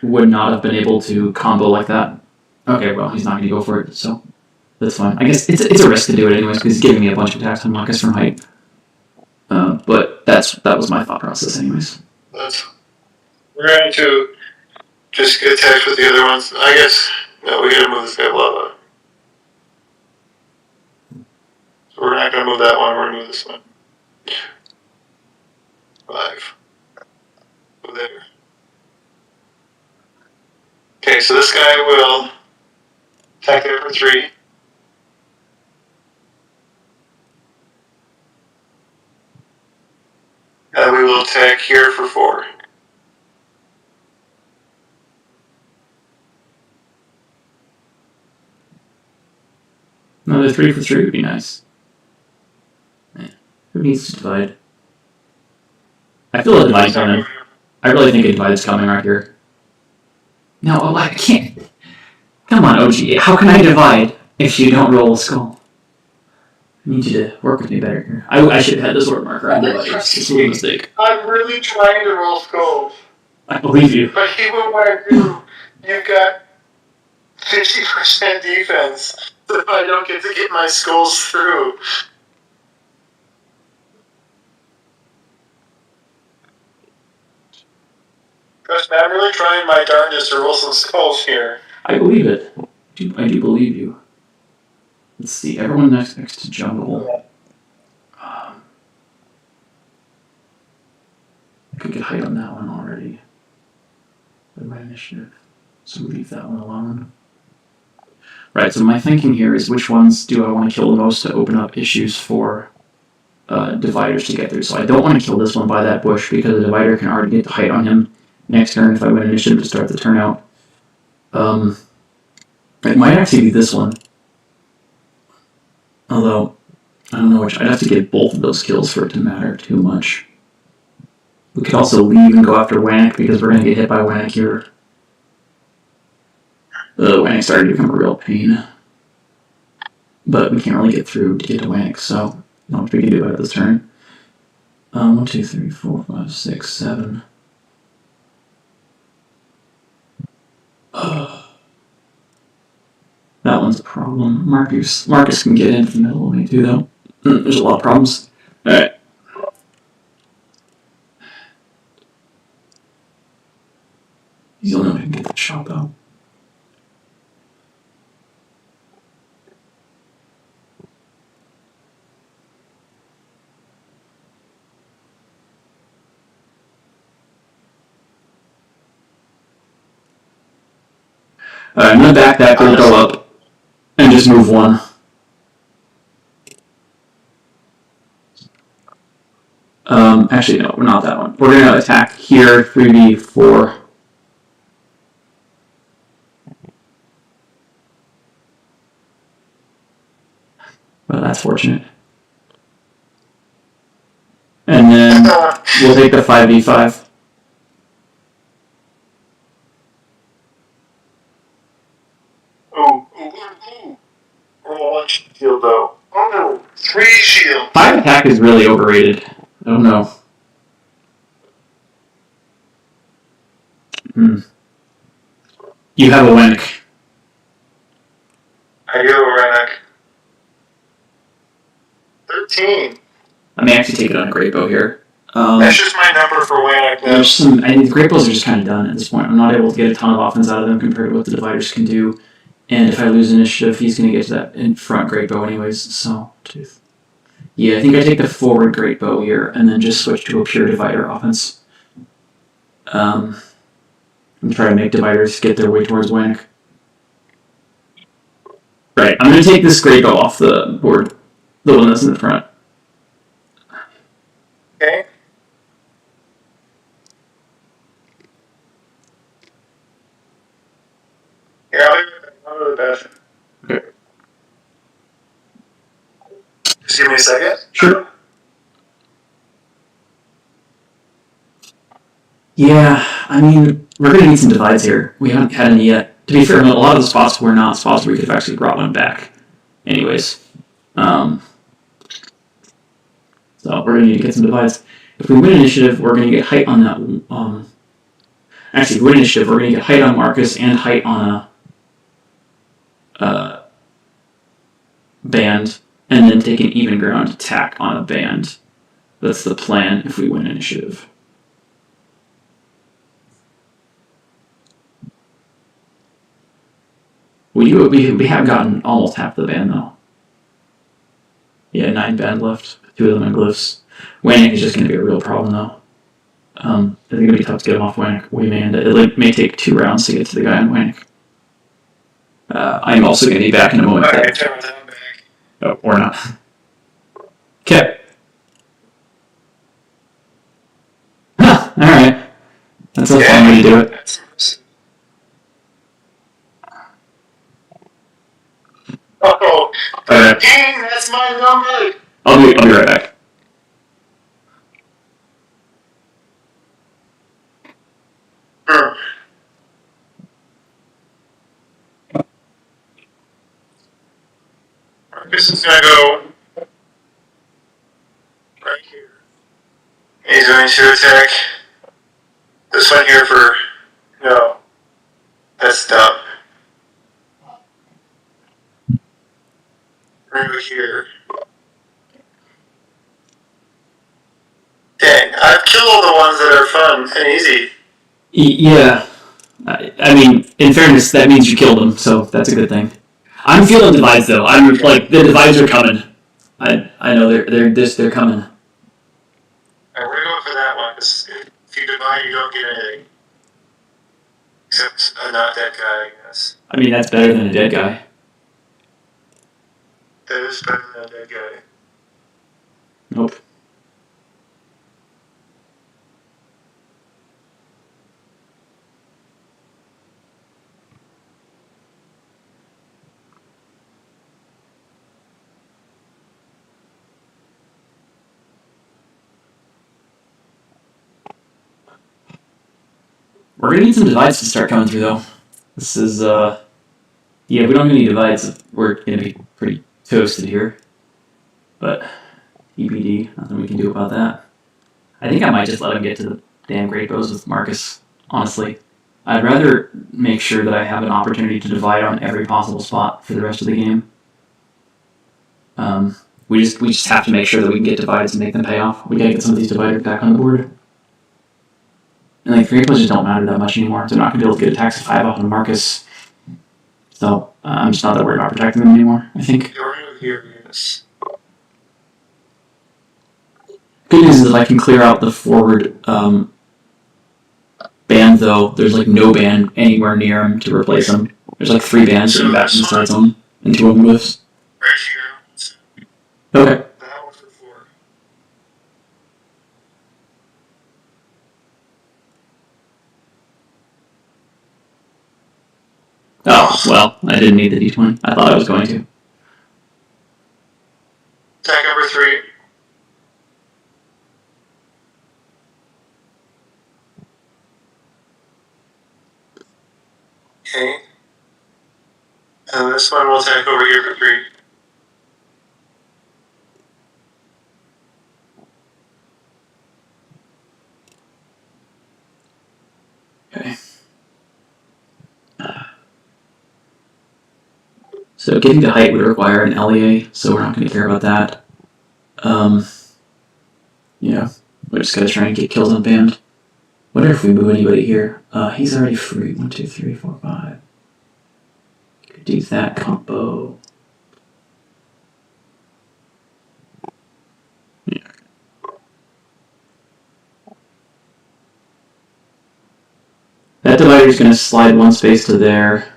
would not have been able to combo like that. Okay, well, he's not going to go for it, so that's fine. I guess it's a risk to do it anyways, because he's giving me a bunch of attacks on Marcus from height. But that was my thought process anyways. We're going to just get attacked with the other ones. I guess, no, we gotta move this guy Lava. So we're not gonna move that one, we're gonna move this one. 5. Go there. Okay, so this guy will attack there for 3. And we will attack here for 4. Another 3 for 3 would be nice. Man, who needs to divide? I feel a divide coming. I really think a divide is coming right here. No, I can't. Come on, OG. How can I divide if you don't roll a skull? I need you to work with me better here. I should have had this order marker on dividers. It's a little mistake. I'm really trying to roll skulls. I believe you. But even when I do, you've got 50% defense. So I don't get to get my skulls through. Trust me, I'm really trying my darndest to roll some skulls here. I believe it. I do believe you. Let's see, everyone next to jungle. I could get height on that one already. With my initiative. So leave that one alone. Right, so my thinking here is which ones do I want to kill the most to open up issues for dividers to get through. So I don't want to kill this one by that bush because the divider can already get the height on him next turn if I win initiative to start the turn out. It might actually be this one. Although, I don't know which. I'd have to get both of those kills for it to matter too much. We could also leave and go after Wannick because we're going to get hit by Wannick here. Wannick started to become a real pain. But we can't really get through to get to Wannick, so not much we can do about it this turn. 1, 2, 3, 4, 5, 6, 7. That one's a problem. Marcus can get in from the middle of me too, though. There's a lot of problems. Alright. He's the only one who can get that shot, though. Alright, I'm gonna back that go up and just move one. Actually, no, we're not that one. We're gonna attack here, 3v4. Well, that's fortunate. And then we'll take the 5v5. One shield though. Oh no, 3 shield. 5 attack is really overrated. I don't know. You have a Wannick. I do a Wannick. 13. I may actually take it on a Great Bow here. That's just my number for Wannick. I think the Great Bows are just kind of done at this point. I'm not able to get a ton of offense out of them compared to what the Dividers can do. And if I lose initiative, he's going to get to that in front Great Bow anyways. So, yeah, I think I take the forward Great Bow here and then just switch to a pure Divider offense. And try to make Dividers get their way towards Wannick. Right, I'm going to take this Great Bow off the board. The one that's in the front. Okay. Yeah, I'll go to the bathroom. Okay. Just give me a second. Sure. Yeah, I mean, we're going to need some divides here. We haven't had any yet. To be fair, a lot of the spots were not spots where we could have actually brought one back. Anyways. So we're going to need to get some divides. If we win initiative, we're going to get height on that. Actually, if we win initiative, we're going to get height on Marcus and height on a band, and then take an even ground attack on a band. That's the plan if we win initiative. We have gotten almost half the band though. Yeah, 9 band left. 2 of them in glyphs. Wannick is just going to be a real problem though. I think it's going to be tough to get him off Wannick. We may end it may take 2 rounds to get to the guy on Wannick. I'm also going to be back in a moment. Okay, turn my time back. Oh, or not. Okay. Huh, alright. That's a fun way to do it. Oh, Alright. dang, that's my number! I'll be right back. Marcus is gonna go right here. He's going to attack this one here for... No. That's dumb. We're gonna go here. Dang, I've killed all the ones that are fun and easy. Yeah. I mean, in fairness, that means you killed them, so that's a good thing. I'm feeling divides though. I'm like the divides are coming. I know they're coming. Alright, we're going for that one, because if you divide, you don't get anything. Except a not dead guy, I guess. I mean, that's better than a dead guy. That is better than a dead guy. Nope. We're gonna need some divides to start coming through though. This is yeah, we don't have any divides. We're gonna be pretty toasted here. But EBD, nothing we can do about that. I think I might just let him get to the damn great bows with Marcus, honestly. I'd rather make sure that I have an opportunity to divide on every possible spot for the rest of the game. We just have to make sure that we can get divides and make them pay off. We gotta get some of these dividers back on the board. And like great bows just don't matter that much anymore. They're not gonna be able to get attacks of 5 off on Marcus. So I'm just not that worried about protecting them anymore, I think. Good news is that I can clear out the forward band, though. There's like no band anywhere near him to replace him. There's like 3 bands sitting back in the side zone, and 2 of them lifts. Right here. Okay. That one for 4. Oh, well, I didn't need the D20. I thought I was going to. Attack number 3. Okay. And this one will attack over here for 3. Okay. So getting to height would require an LEA, so we're not going to care about that. Yeah, we're just going to try and get kills on band. Wonder if we move anybody here. He's already free. 1, 2, 3, 4, 5. Could do that combo. Yeah. That divider's going to slide 1 space to there.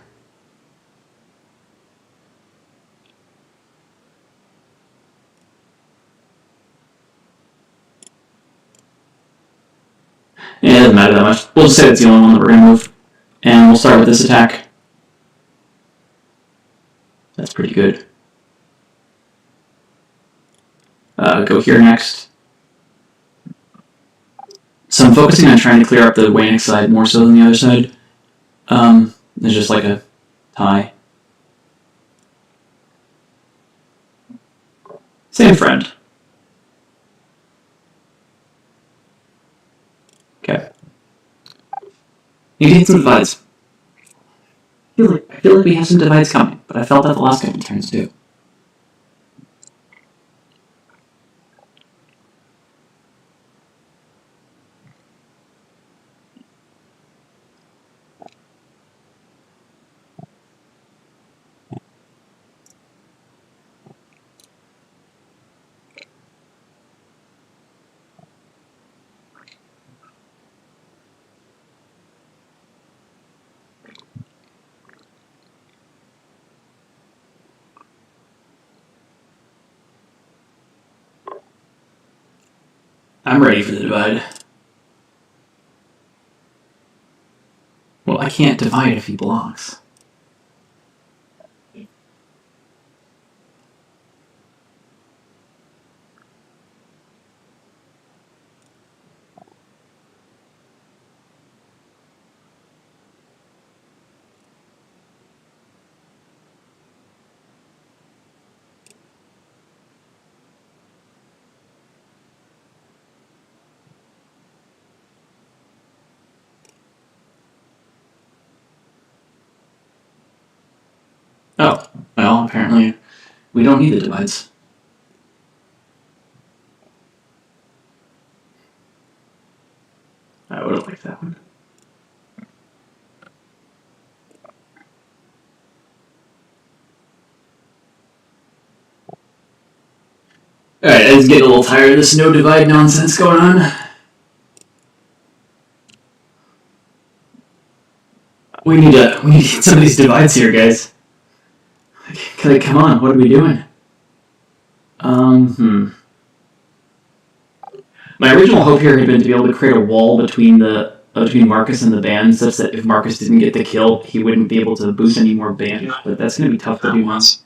Yeah, it doesn't matter that much. We'll just say it's the only one that we're going to move. And we'll start with this attack. That's pretty good. Go here next. So I'm focusing on trying to clear up the Waynick side more so than the other side. There's just like a tie. Same friend. Okay. You need some divides. I feel like we have some divides coming, but I felt that the last couple turns too. I'm ready for the divide. Well, I can't divide if he blocks. Oh, well, apparently we don't need the divides. I would have liked that one. Alright, I was getting a little tired of this no divide nonsense going on. We need to get some of these divides here, guys. Come on, what are we doing? My original hope here had been to be able to create a wall between Marcus and the band, such that if Marcus didn't get the kill, he wouldn't be able to boost any more band. But that's going to be tough to do once.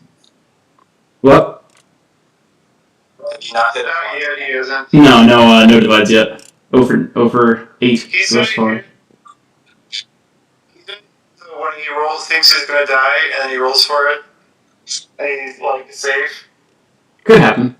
What? Did you not hit it? Yeah, he isn't. No divides yet. Over 8 He's thus far. So when he rolls, thinks he's gonna die, and then he rolls for it, and he's like safe. Could happen.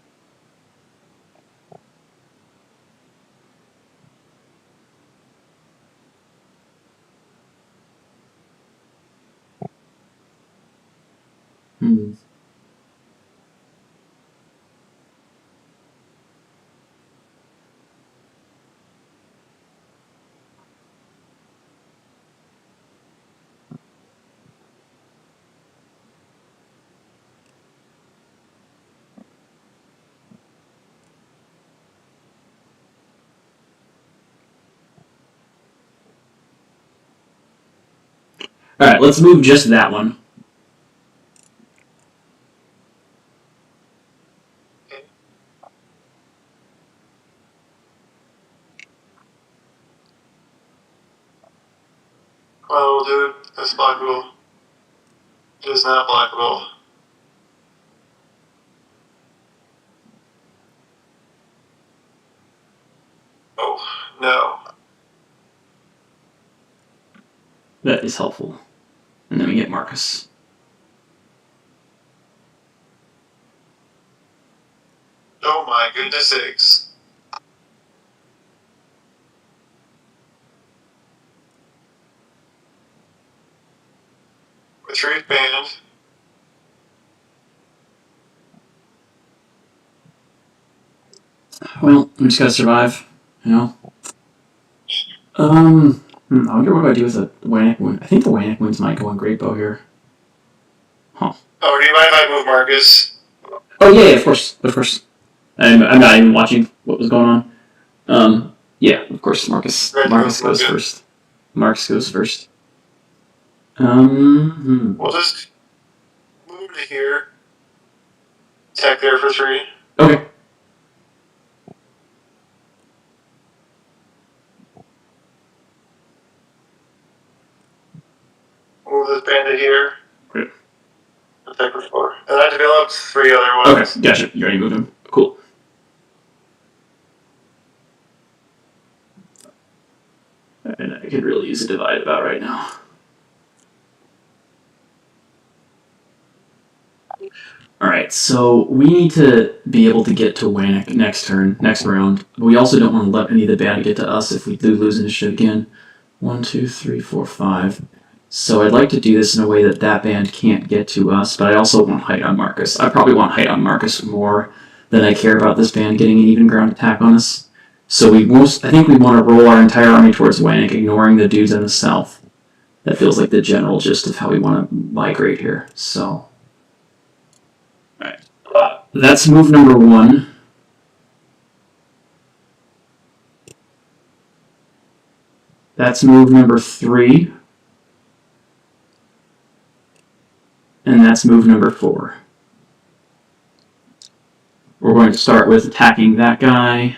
Alright, let's move just that one. Oh, dude, that's blockable. It is not blockable. Oh, no. That is helpful. And then we get Marcus. Oh my goodness sakes. Retreat band. Well, we just gotta survive, you know? I wonder what do I do with the Wannick wound. I think the Wannick wounds might go on Great Bow here. Huh. Oh, do you mind if I move Marcus? Oh, yeah, of course. I'm not even watching what was going on. Yeah, of course, Marcus goes first. Marcus goes first. We'll just move to here. Attack there for 3. Okay. Move this bandit here. Great. Attack for 4. And I developed 3 other ones. Okay, gotcha. You already moved him. Cool. And I could really use a divide about right now. Alright, so we need to be able to get to Wannick next round. But we also don't want to let any of the band get to us if we do lose initiative again. 1, 2, 3, 4, 5. So I'd like to do this in a way that that band can't get to us, but I also want height on Marcus. I probably want height on Marcus more than I care about this band getting an even ground attack on us. So I think we want to roll our entire army towards Wannick, ignoring the dudes in the south. That feels like the general gist of how we want to migrate here. So, alright. That's move number 1. That's move number 3. And that's move number 4. We're going to start with attacking that guy.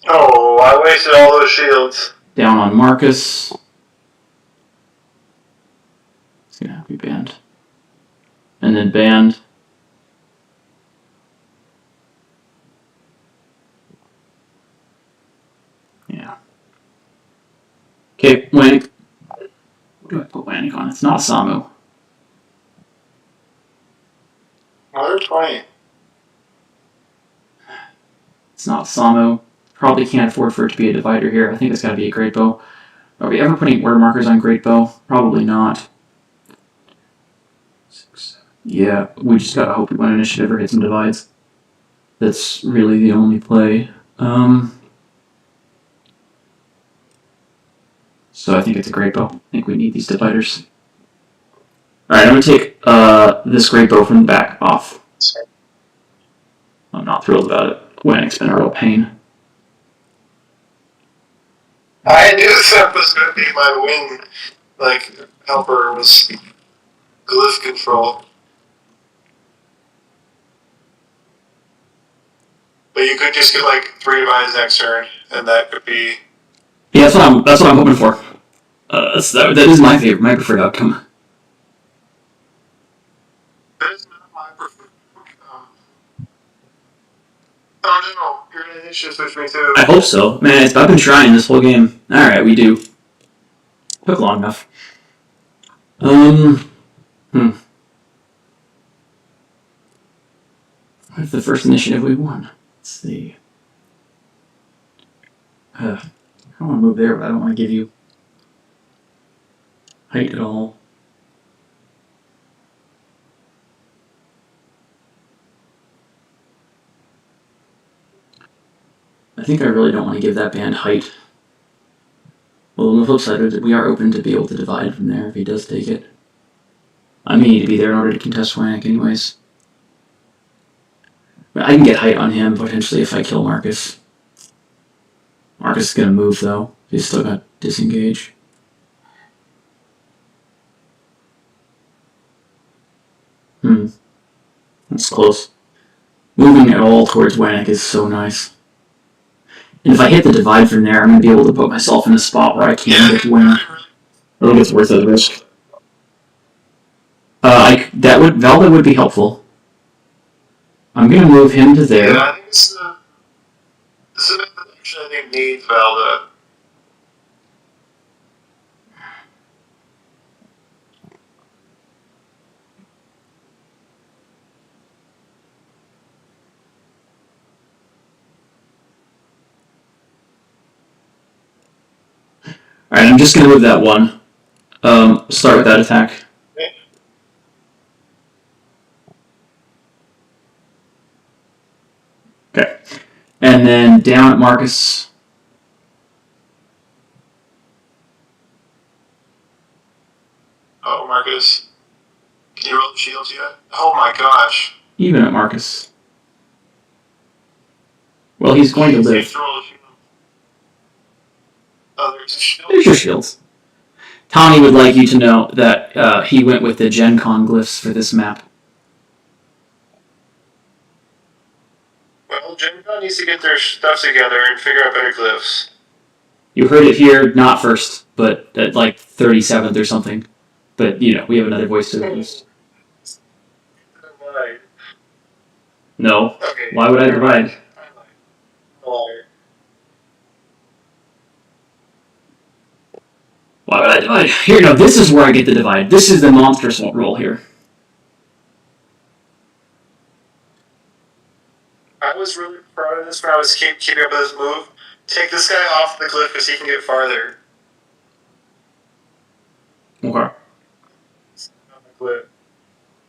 Oh, I wasted all those shields. Down on Marcus. It's going to have to be banned. And then banned. Yeah. Okay, Wannick. What do I put Wannick on? It's not Samu. Another 20. It's not Samu. Probably can't afford for it to be a divider here. I think it's got to be a Great Bow. Are we ever putting order markers on Great Bow? Probably not. 6, 7. Yeah, we just gotta hope we win initiative or hit some divides. That's really the only play. So I think it's a great bow. I think we need these dividers. Alright, I'm going to take this great bow from the back off. I'm not thrilled about it. Wannek's been a real pain. I knew that was going to be my wing, helper was glyph control. But you could just get 3 divides next turn, and that could be. Yeah, that's what I'm hoping for. That is my preferred outcome. That is not my preferred outcome. Oh no, you're going to initiative switch me too. I hope so. Man, I've been trying this whole game. Alright, we do. Took long enough. What's the first initiative we won? Let's see. I don't want to move there, but I don't want to give you height at all. I think I really don't want to give that band height. Well, on the flip side, we are open to be able to divide from there if he does take it. I may need to be there in order to contest Wannek anyways. But I can get height on him, potentially, if I kill Marcus. Marcus is going to move, though. He's still got disengage. That's close. Moving at all towards Wannek is so nice. And if I hit the divide from there, I'm going to be able to put myself in a spot where I can't get to winner. I think it's worth the risk. Valda would be helpful. I'm going to move him to there. Yeah, I think this is a bit of action I think needs Valda. Alright, I'm just going to move that one. Start with that attack. Okay. And then down at Marcus. Oh, Marcus. Can you roll the shields yet? Oh my gosh. Even at Marcus. Well, he's going to live. Oh, there's a shield. There's your shields. Tawny would like you to know that he went with the Gen Con glyphs for this map. Well, Gen Con needs to get their stuff together and figure out better glyphs. You heard it here, not first, but at 37th or something. But, we have another voice to lose. No. Okay. Why would I divide? Why would I divide? Here, no, this is where I get the divide. This is the monstrous roll here. I was really proud of this when I was keeping up with this move. Take this guy off the cliff because he can get farther. Okay.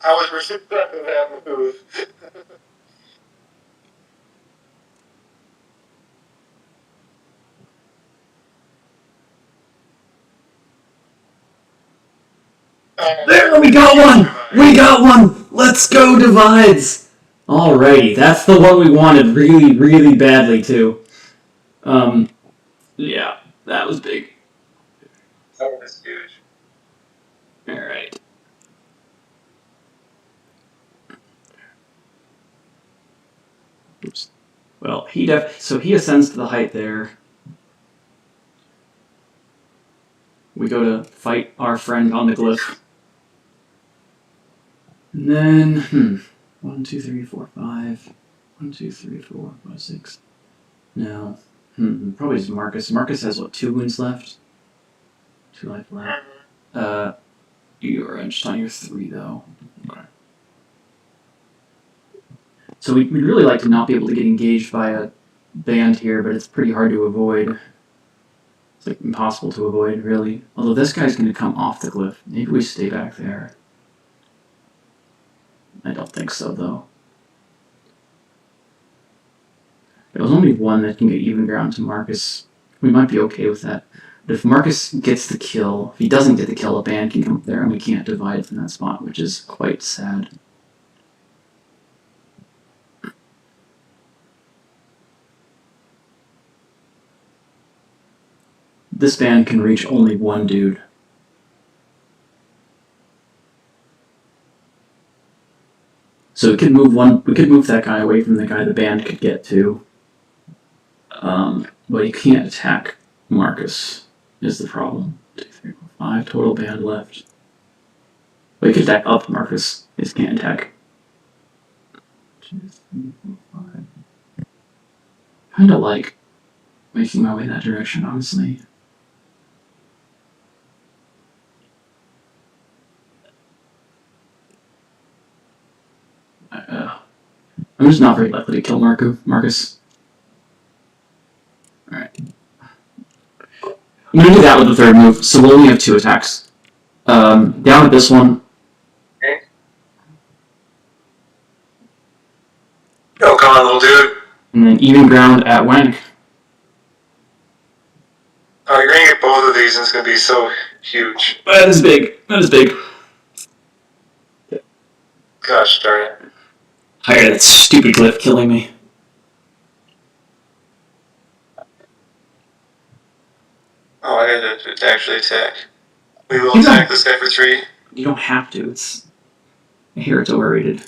I was really proud of that move. There, we got one! We got one! Let's go, divides! Alrighty, that's the one we wanted really, really badly, too. Yeah, that was big. That was huge. Alright. Oops. Well, he ascends to the height there. We go to fight our friend on the glyph. And then, 1, 2, 3, 4, 5. 1, 2, 3, 4, 5, 6. No. Probably just Marcus. Marcus has, 2 wounds left? 2 life left. You're just on your 3, though. Okay. So we'd really like to not be able to get engaged by a band here, but it's pretty hard to avoid. It's impossible to avoid, really. Although this guy's going to come off the glyph. Maybe we stay back there. I don't think so, though. There was only one that can get even ground to Marcus. We might be okay with that. If Marcus gets the kill, if he doesn't get the kill, a band can come up there and we can't divide from that spot, which is quite sad. This band can reach only one dude. So we could move that guy away from the guy the band could get to. But you can't attack Marcus, is the problem. 2, 3, 4, 5 total band left. But you could attack up Marcus. You just can't attack. 2, 3, 4, 5. Kinda like making my way in that direction, honestly. I'm just not very likely to kill Marcus. Alright. I'm gonna do that with the third move, so we'll only have 2 attacks. Down at this one. Okay. Oh, come on, little dude. And then even ground at Wank. Oh, you're gonna get both of these and it's gonna be so huge. That is big. That is big. Gosh darn it. Hire that stupid glyph killing me. Oh, I had to actually attack. We will attack this guy for 3. You don't have to. I hear it's overrated.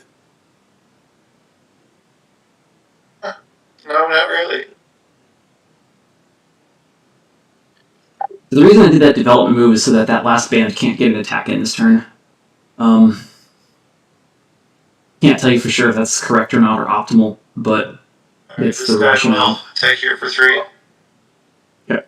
No, not really. The reason I did that development move is so that that last band can't get an attack in this turn. Can't tell you for sure if that's correct or not or optimal, but it's the rationale. Attack here for 3. Okay.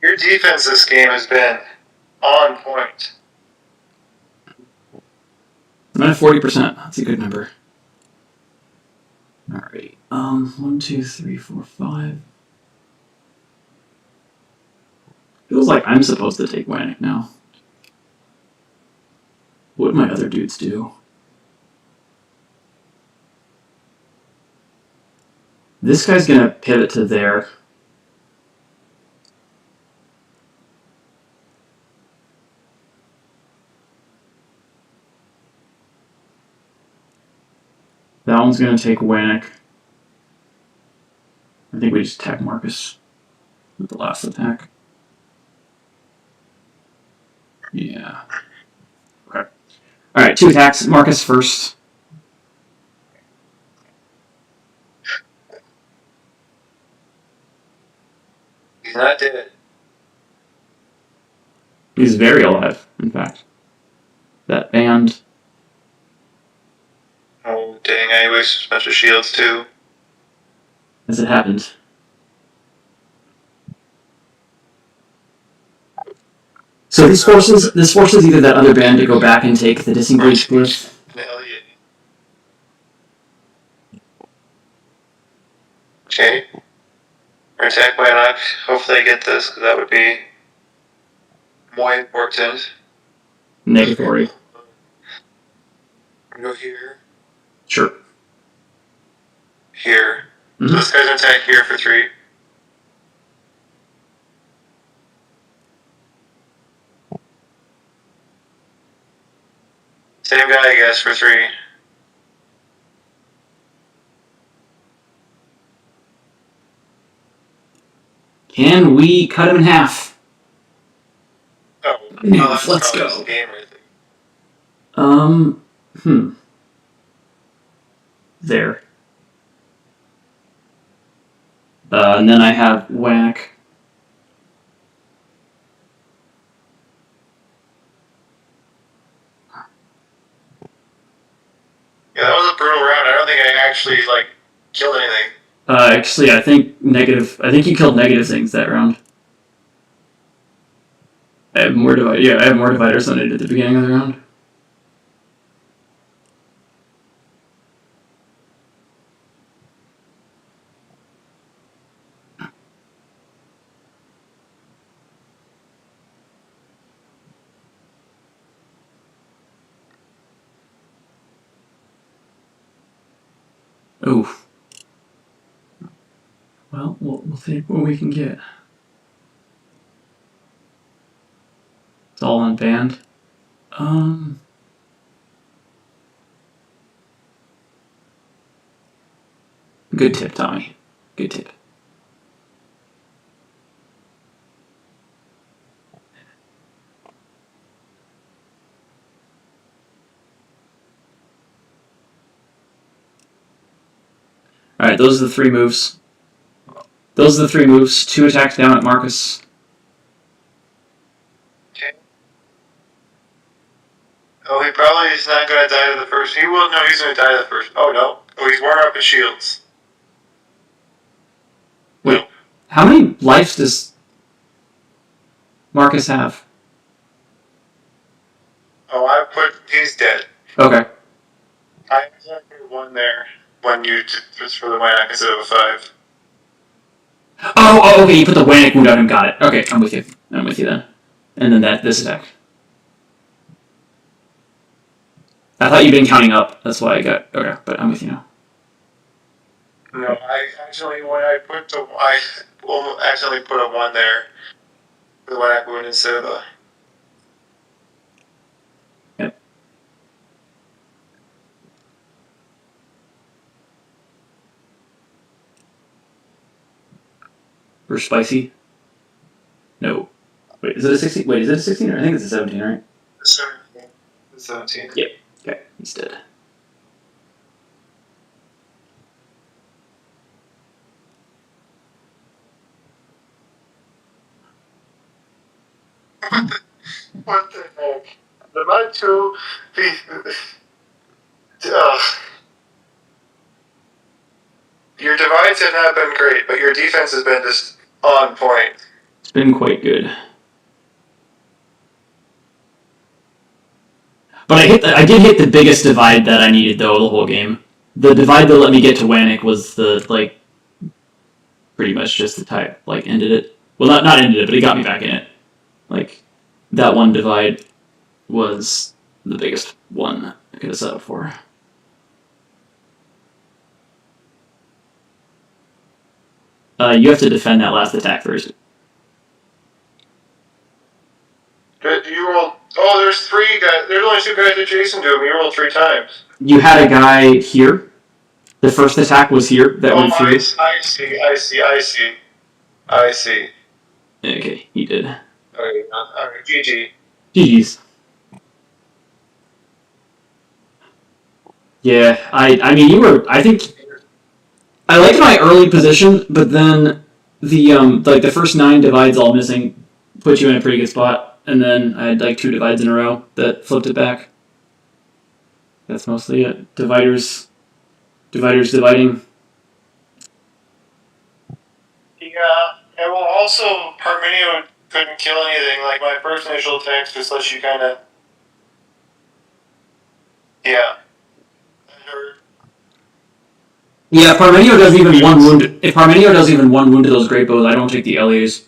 Your defense this game has been on point. I'm at 40%. That's a good number. Alrighty. 1, 2, 3, 4, 5. Feels like I'm supposed to take Wannick now. What would my other dudes do? This guy's gonna pivot to there. That one's gonna take Wannick. I think we just attack Marcus with the last attack. Yeah. Okay. Alright, 2 attacks. Marcus first. He's not dead. He's very alive, in fact. That band. Oh, dang, I wasted a bunch of shields too. As it happened. So this forces either that other band to go back and take the disengaged glyph. Hell yeah. Okay. We're gonna attack Wannick. Hopefully I get this, because that would be more important. Negatory. Go here. Sure. Here. Mm-hmm. So this guy's gonna attack here for 3. Same guy, I guess, for 3. Can we cut him in half? Oh, Yeah, that's let's probably go. this game right there. There. And then I have Whack. Yeah, that was a brutal round. I don't think I actually, killed anything. Actually, I think you killed negative things that round. I have more dividers than I did at the beginning of the round. Oh. Well, we'll take what we can get. It's all unbanned. Good tip, Tommy. Good tip. Alright, those are the 3 moves. Those are the 3 moves. 2 attacks down at Marcus. Okay. Oh, he probably is not going to die to the first. He will. No, he's going to die to the first. Oh, no. Oh, he's worn up his shields. Wait, No. How many lives does Marcus have? Oh, he's dead. Okay. I exactly 1 there when you just for the whack instead of a 5. Oh, okay, you put the Wanic wound on him, got it. Okay, I'm with you. I'm with you then. And then this attack. I thought you'd been counting up, that's why I got... Okay, but I'm with you now. No, I actually, I will accidentally put a 1 there for the whack wound instead of the... Yep. For spicy? No. Wait, is it a 16? Wait, is it a 16? I think it's a 17, right? 17. 17. Yep. Okay, he's dead. What the heck? The mod 2... Your divides have not been great, but your defense has been just on point. It's been quite good. But I did hit the biggest divide that I needed, though, the whole game. The divide that let me get to Wanic was pretty much just the type, ended it. Well, not ended it, but it got me back in it. That one divide was the biggest one I could have set up for. You have to defend that last attack first. You rolled... Oh, there's 3 guys. There's only 2 guys adjacent to him. You rolled 3 times. You had a guy here. The first attack was here that went through. I see. Okay, he did. Okay, GG. GG's. Yeah, I mean, you were... I think... I liked my early position, but then the first 9 divides all missing put you in a pretty good spot, and then I had 2 divides in a row that flipped it back. That's mostly it. Dividers dividing. Yeah, and well, also, Parmenio couldn't kill anything. My first initial attacks just let you kind of... Yeah. That hurt. Yeah, Parmenio does even 1 wound. If Parmenio does even 1 wound to those great bows, I don't take the LAs.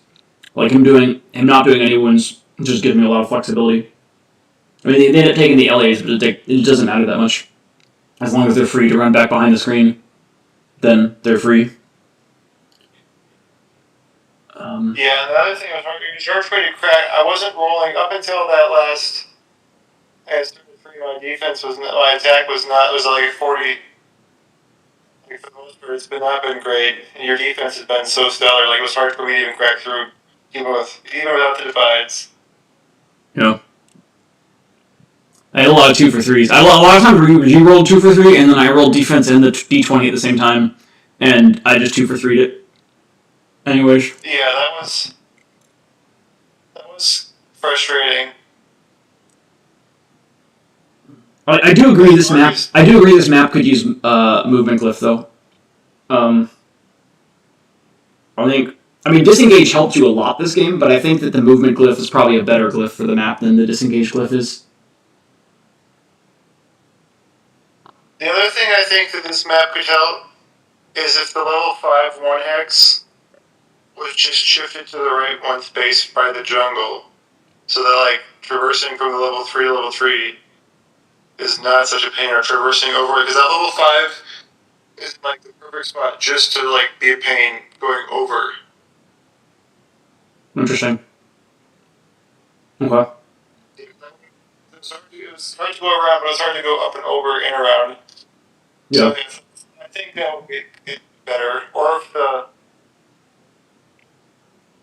Him not doing any wounds just gives me a lot of flexibility. I mean, they end up taking the LAs, but it doesn't matter that much. As long as they're free to run back behind the screen, then they're free. Yeah, the other thing was hard for me to crack. I wasn't rolling up until that last... I started 3, my attack was not... It was 40... for the most part, it's not been great. And your defense has been so stellar. It was hard for me to even crack through, even without the divides. Yeah. I had a lot of 2 for 3s. A lot of times you rolled 2 for 3, and then I rolled defense and the d20 at the same time, and I just 2 for 3'd it. Anyways. Yeah, that was frustrating. I do agree this map. I do agree this map could use movement glyph though. I mean, disengage helped you a lot this game, but I think that the movement glyph is probably a better glyph for the map than the disengage glyph is. The other thing I think that this map could help is if the level 5 1-hex was just shifted to the right 1 space by the jungle, so that traversing from the level 3 to level 3 is not such a pain, or traversing over it, because that level 5 is like the perfect spot just to like be a pain going over. Interesting. Okay. It was hard to go around, but it was hard to go up and over and around. Yeah. So I think that would be better. Or if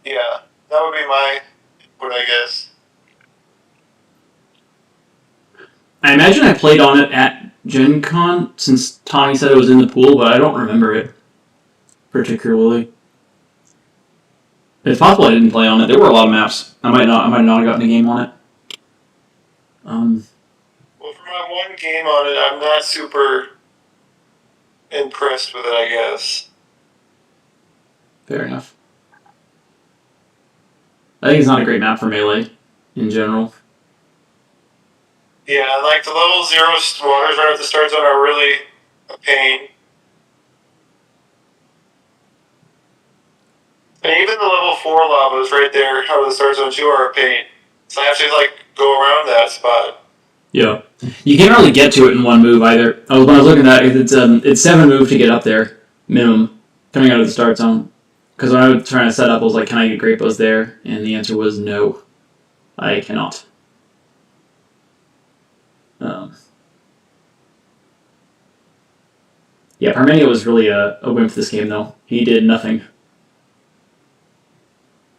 yeah, that would be my input, I guess. I imagine I played on it at Gen Con since Tommy said it was in the pool, but I don't remember it particularly. It's possible I didn't play on it. There were a lot of maps. I might not have gotten a game on it. Well, for my one game on it, I'm not super impressed with it, I guess. Fair enough. I think it's not a great map for Melee in general. Yeah, like the level 0 waters right at the start zone are really a pain. And even the level 4 lavas right there out of the start zone too are a pain. So I have to like go around that spot. Yeah. You can't really get to it in one move either. When I was looking at it, it's 7 move to get up there, minimum, coming out of the start zone. Because when I was trying to set up, I was like, can I get Great Bows there? And the answer was no. I cannot. Yeah, Parmenio was really a wimp this game, though. He did nothing.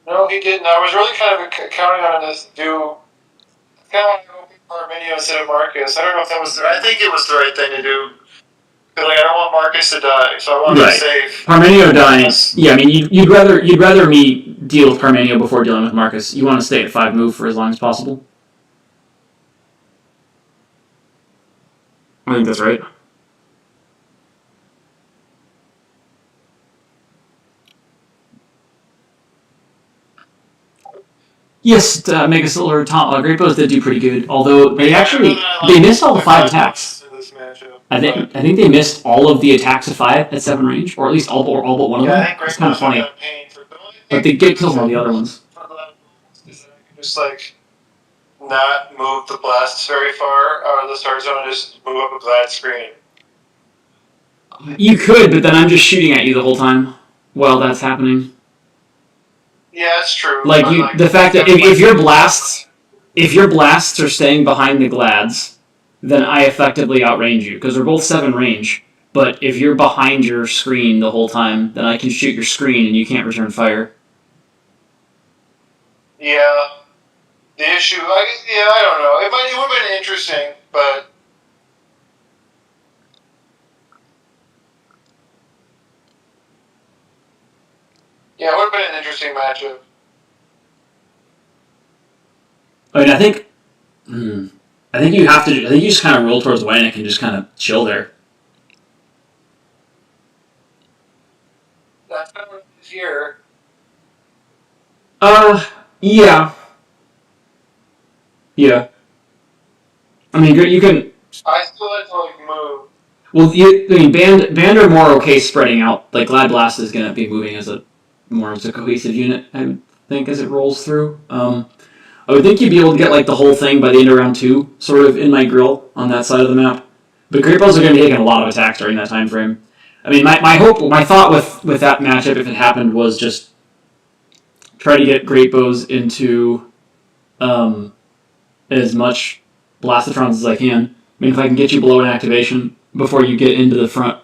No, he didn't. I was really kind of counting on him to do. Kind of like open Arminio instead of Marcus. I don't know if that was. I think it was the right thing to do. Because like I don't want Marcus to die, so I want to be safe. Parmenio dying. Yeah, I mean you'd rather me deal with Parmenio before dealing with Marcus. You want to stay at 5 move for as long as possible. I think that's right. Yes, Mega Solar Great Bows did do pretty good. Although they missed all the 5 attacks. I think they missed all of the attacks of 5 at 7 range, or at least all but one of them. It's kind of funny. But they get kills on the other ones. Just like not move the blasts very far out of the start zone and just move up a flat screen. You could, but then I'm just shooting at you the whole time while that's happening. Yeah, that's true. The fact that if your blasts are staying behind the glads, then I effectively outrange you because we're both 7 range. But if you're behind your screen the whole time, then I can shoot your screen and you can't return fire. Yeah. The issue, I don't know. It would have been interesting, but. Yeah, it would have been an interesting matchup. I mean, I think you have to. I think you just kind of roll towards Wynick and just kind of chill there. That's kind of what it is here. Yeah. Yeah. I mean, you can. I still like to move. Well, Band are more okay spreading out. Like Glad Blast is gonna be moving as a cohesive unit. I would think as it rolls through. I would think you'd be able to get like the whole thing by the end of round 2, sort of in my grill on that side of the map. But Great Balls are going to be taking a lot of attacks during that time frame. I mean, my thought with that matchup, if it happened, was just try to get Great Bows into as much Blastatrons as I can. I mean, if I can get you below an activation before you get into the front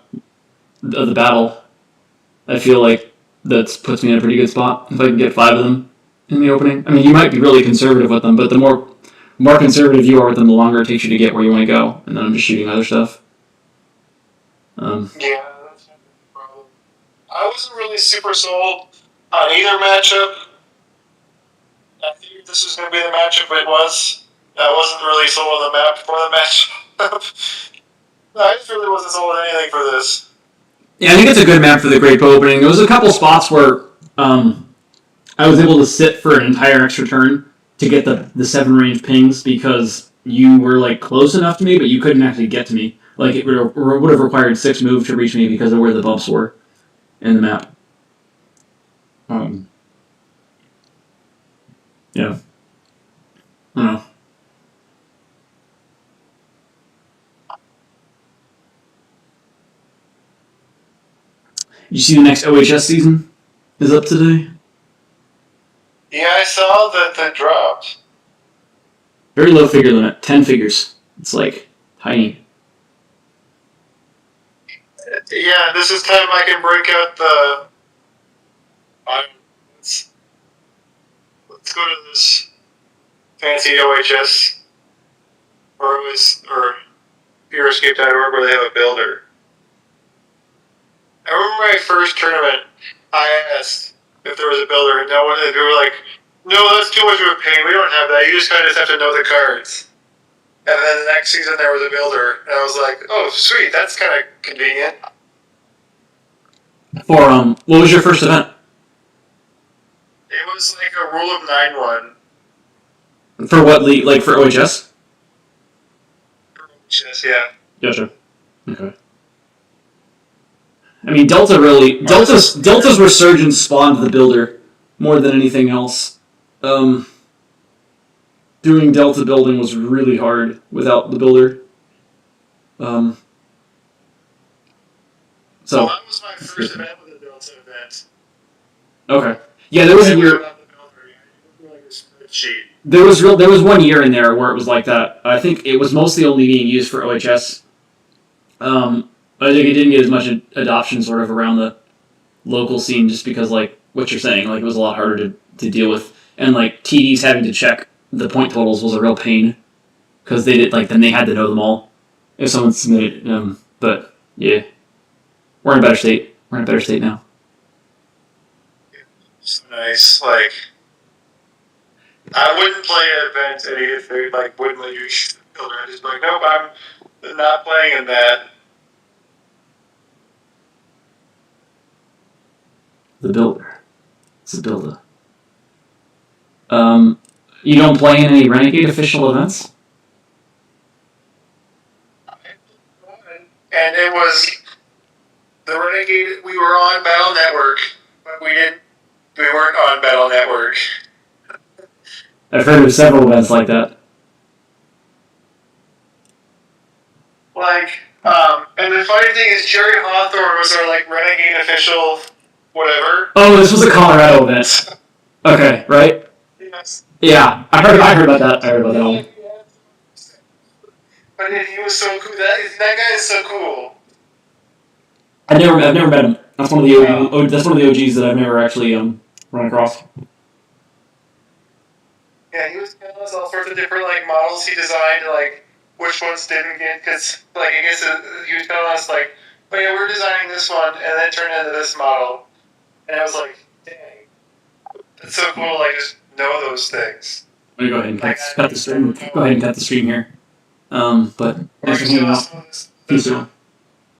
of the battle, I feel like that puts me in a pretty good spot. If I can get 5 of them in the opening. I mean, you might be really conservative with them, but the more conservative you are with them, the longer it takes you to get where you want to go. And then I'm just shooting other stuff. Yeah, that's not the problem. I wasn't really super sold on either matchup. I figured this was going to be the matchup it was. I wasn't really sold on the map for the matchup. I just really wasn't sold on anything for this. Yeah, I think it's a good map for the Great Bow opening. There was a couple spots where I was able to sit for an entire extra turn to get the 7 range pings because you were like close enough to me, but you couldn't actually get to me. Like it would have required 6 moves to reach me because of where the bumps were in the map. Yeah. I don't know. You see the next OHS season is up today? Yeah, I saw that dropped. Very low figure limit, 10 figures. It's like tiny. Yeah, this is time I can break out the. Let's go to this fancy OHS or HeroEscape.org where they have a builder. I remember my first tournament. I asked if there was a builder, and no one. They were like, "No, that's too much of a pain. We don't have that. You just kind of have to know the cards." And then the next season there was a builder, and I was like, "Oh, sweet, that's kind of convenient." For what was your first event? It was like a rule of 9-1. For what league? Like for OHS? Yeah. Gotcha. Okay. I mean, Delta's resurgence spawned the builder more than anything else. Doing Delta building was really hard without the builder. Well, that was my first event with the Delta event. Okay. Yeah, there was a year. There was 1 year in there where it was like that. I think it was mostly only being used for OHS. I think it didn't get as much adoption sort of around the local scene just because, like, what you're saying, like, it was a lot harder to deal with. And, like, TDs having to check the point totals was a real pain because they did, like, then they had to know them all if someone submitted. But, yeah. We're in a better state. We're in a better state now. It's nice. Like, I wouldn't play an event if they, like, wouldn't let you use the builder. I'd just be like, nope, I'm not playing in that. The builder. It's a builder. You don't play in any Renegade official events? And it was the Renegade. We were on Battle Network, but we weren't on Battle Network. I've heard of several events like that. Like, and the funny thing is, Jerry Hawthorne was our like Renegade official, whatever. Oh, this was a Colorado event. Okay, right? Yes. Yeah, I heard about that. I heard about that one. But he was so cool. That guy is so cool. I've never met him. That's one of the OGs that I've never actually run across. Yeah, he was telling us all sorts of different like models he designed, like which ones didn't get, because like I guess he was telling us like, oh yeah, we're designing this one, and then it turned into this model, and I was like, dang, that's so cool. Like just know those things. I'm gonna go ahead and cut the stream. Go ahead and cut the stream here. But thanks for hanging out. See you soon.